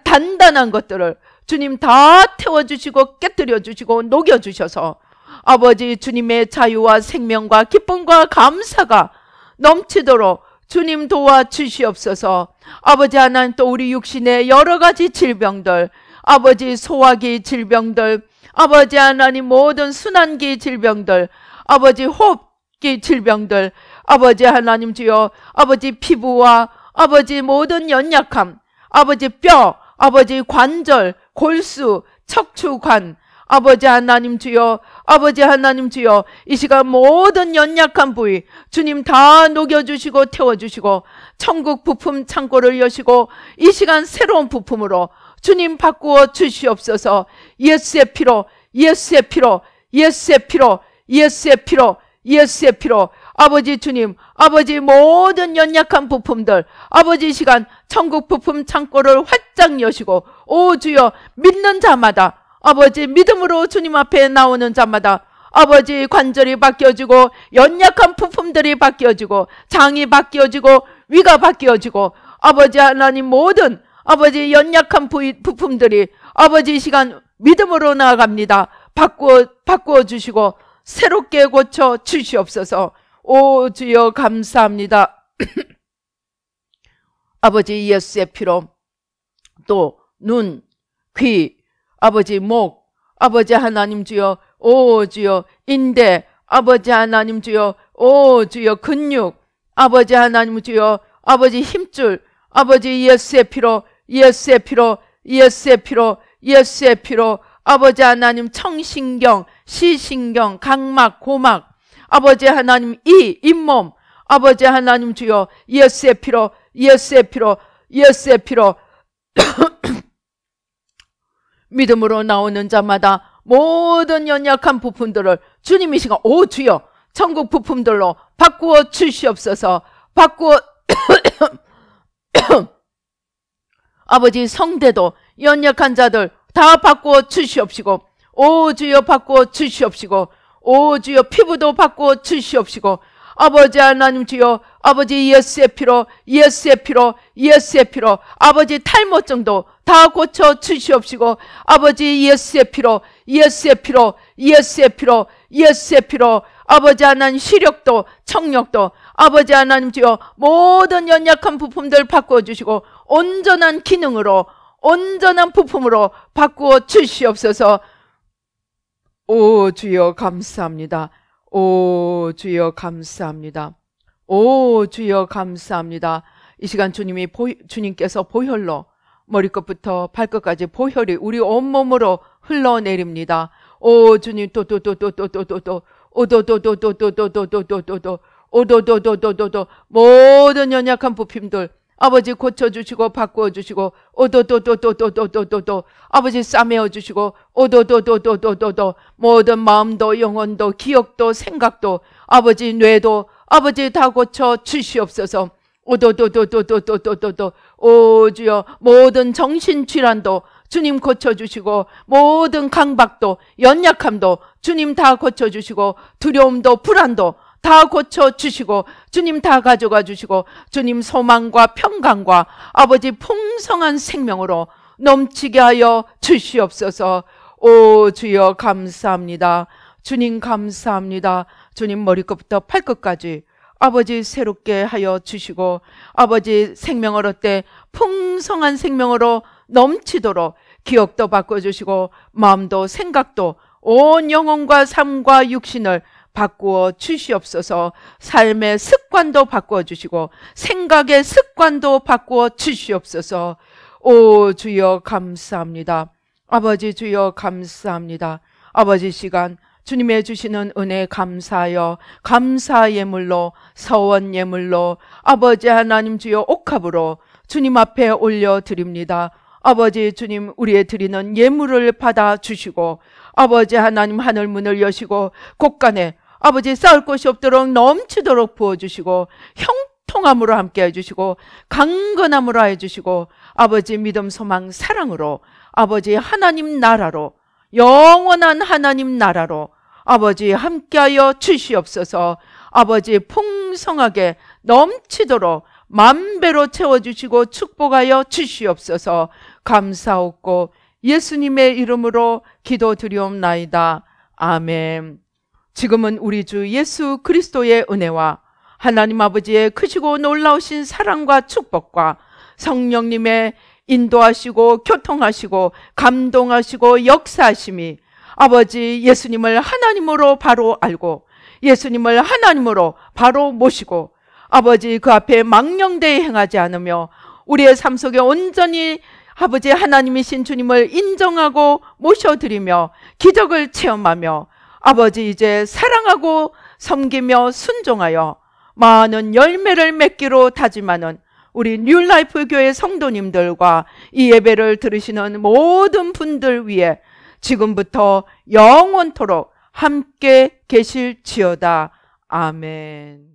단단한 것들을 주님 다 태워주시고 깨뜨려 주시고 녹여주셔서 아버지 주님의 자유와 생명과 기쁨과 감사가 넘치도록 주님 도와주시옵소서. 아버지 하나님, 또 우리 육신의 여러 가지 질병들, 아버지 소화기 질병들, 아버지 하나님 모든 순환기 질병들, 아버지 호흡기 질병들, 아버지 하나님 주여, 아버지 피부와 아버지 모든 연약함, 아버지 뼈, 아버지 관절, 골수, 척추관, 아버지 하나님 주여, 아버지 하나님 주여, 이 시간 모든 연약한 부위 주님 다 녹여주시고 태워주시고 천국 부품 창고를 여시고 이 시간 새로운 부품으로 주님 바꾸어 주시옵소서. 예수의 피로, 예수의 피로, 예수의 피로, 예수의 피로, 예수의 피로, 아버지 주님, 아버지 모든 연약한 부품들, 아버지 이 시간 천국 부품 창고를 활짝 여시고, 오 주여, 믿는 자마다, 아버지 믿음으로 주님 앞에 나오는 자마다 아버지 관절이 바뀌어지고 연약한 부품들이 바뀌어지고 장이 바뀌어지고 위가 바뀌어지고, 아버지 하나님 모든 아버지 연약한 부품들이 아버지 이 시간 믿음으로 나아갑니다. 바꾸어 주시고 새롭게 고쳐 주시옵소서. 오 주여 감사합니다. 아버지 예수의 피로 또 눈, 귀, 아버지 목, 아버지 하나님 주여, 오 주여 인대, 아버지 하나님 주여, 오 주여 근육, 아버지 하나님 주여, 아버지 힘줄, 아버지 예수의 피로, 예수의 피로, 예수의 피로, 예수의 피로, 아버지 하나님 청신경, 시신경, 각막, 고막, 아버지 하나님 잇몸, 아버지 하나님 주여, 예수의 피로, 예수의 피로, 예수의 피로 믿음으로 나오는 자마다 모든 연약한 부품들을 주님 이 시간 오 주여 천국 부품들로 바꾸어 주시옵소서. 바꾸어 아버지 성대도 연약한 자들 다 바꾸어 주시옵시고, 오 주여 바꾸어 주시옵시고, 오 주여 피부도 바꾸어 주시옵시고, 아버지 하나님 주여, 아버지 예수의 피로, 예수의 피로, 예수의 피로, 아버지 탈모증도 다 고쳐 주시옵시고, 아버지 예수의 피로, 예수의 피로, 예수의 피로, 예수의 피로, 아버지 하나님 시력도 청력도 아버지 하나님 주여 모든 연약한 부품들 바꾸어 주시고 온전한 기능으로, 온전한 부품으로 바꾸어 주시옵소서. 오 주여 감사합니다. 오 주여 감사합니다. 오 주여 감사합니다. 이 시간 주님께서 보혈로 머리끝부터 발끝까지 보혈이 우리 온몸으로 흘러내립니다. 오 주님 오도도도도도도도 모든 연약한 부품들 아버지 고쳐주시고 바꾸어주시고 오도도도도도도도도 아버지 싸매어주시고 오도도도도도도도 모든 마음도 영혼도 기억도 생각도 아버지 뇌도 아버지 다 고쳐 주시옵소서. 오도도도도도도도도 오 주여 모든 정신질환도 주님 고쳐주시고 모든 강박도 연약함도 주님 다 고쳐주시고 두려움도 불안도 다 고쳐주시고 주님 다 가져가 주시고 주님 소망과 평강과 아버지 풍성한 생명으로 넘치게 하여 주시옵소서. 오 주여 감사합니다. 주님 감사합니다. 주님 머리끝부터 발끝까지 아버지 새롭게 하여 주시고 아버지 생명을 얻되 풍성한 생명으로 넘치도록 기억도 바꿔주시고 마음도 생각도 온 영혼과 삶과 육신을 바꾸어 주시옵소서. 삶의 습관도 바꾸어 주시고 생각의 습관도 바꾸어 주시옵소서. 오 주여 감사합니다. 아버지 주여 감사합니다. 아버지 시간 주님의 주시는 은혜 감사하여 감사 예물로 서원 예물로 아버지 하나님 주여 옥합으로 주님 앞에 올려드립니다. 아버지 주님 우리의 드리는 예물을 받아주시고 아버지 하나님 하늘 문을 여시고 곳간에 아버지 쌓을 곳이 없도록 넘치도록 부어주시고 형통함으로 함께 해주시고 강건함으로 해주시고 아버지 믿음 소망 사랑으로 아버지 하나님 나라로 영원한 하나님 나라로 아버지 함께하여 주시옵소서. 아버지 풍성하게 넘치도록 만배로 채워주시고 축복하여 주시옵소서. 감사옵고 예수님의 이름으로 기도드리옵나이다. 아멘. 지금은 우리 주 예수 그리스도의 은혜와 하나님 아버지의 크시고 놀라우신 사랑과 축복과 성령님의 인도하시고 교통하시고 감동하시고 역사하심이 아버지 예수님을 하나님으로 바로 알고 예수님을 하나님으로 바로 모시고 아버지 그 앞에 망령되이 행하지 않으며 우리의 삶 속에 온전히 아버지 하나님이신 주님을 인정하고 모셔드리며 기적을 체험하며 아버지 이제 사랑하고 섬기며 순종하여 많은 열매를 맺기로 다짐하는 우리 뉴라이프 교회 성도님들과 이 예배를 들으시는 모든 분들 위해 지금부터 영원토록 함께 계실지어다. 아멘.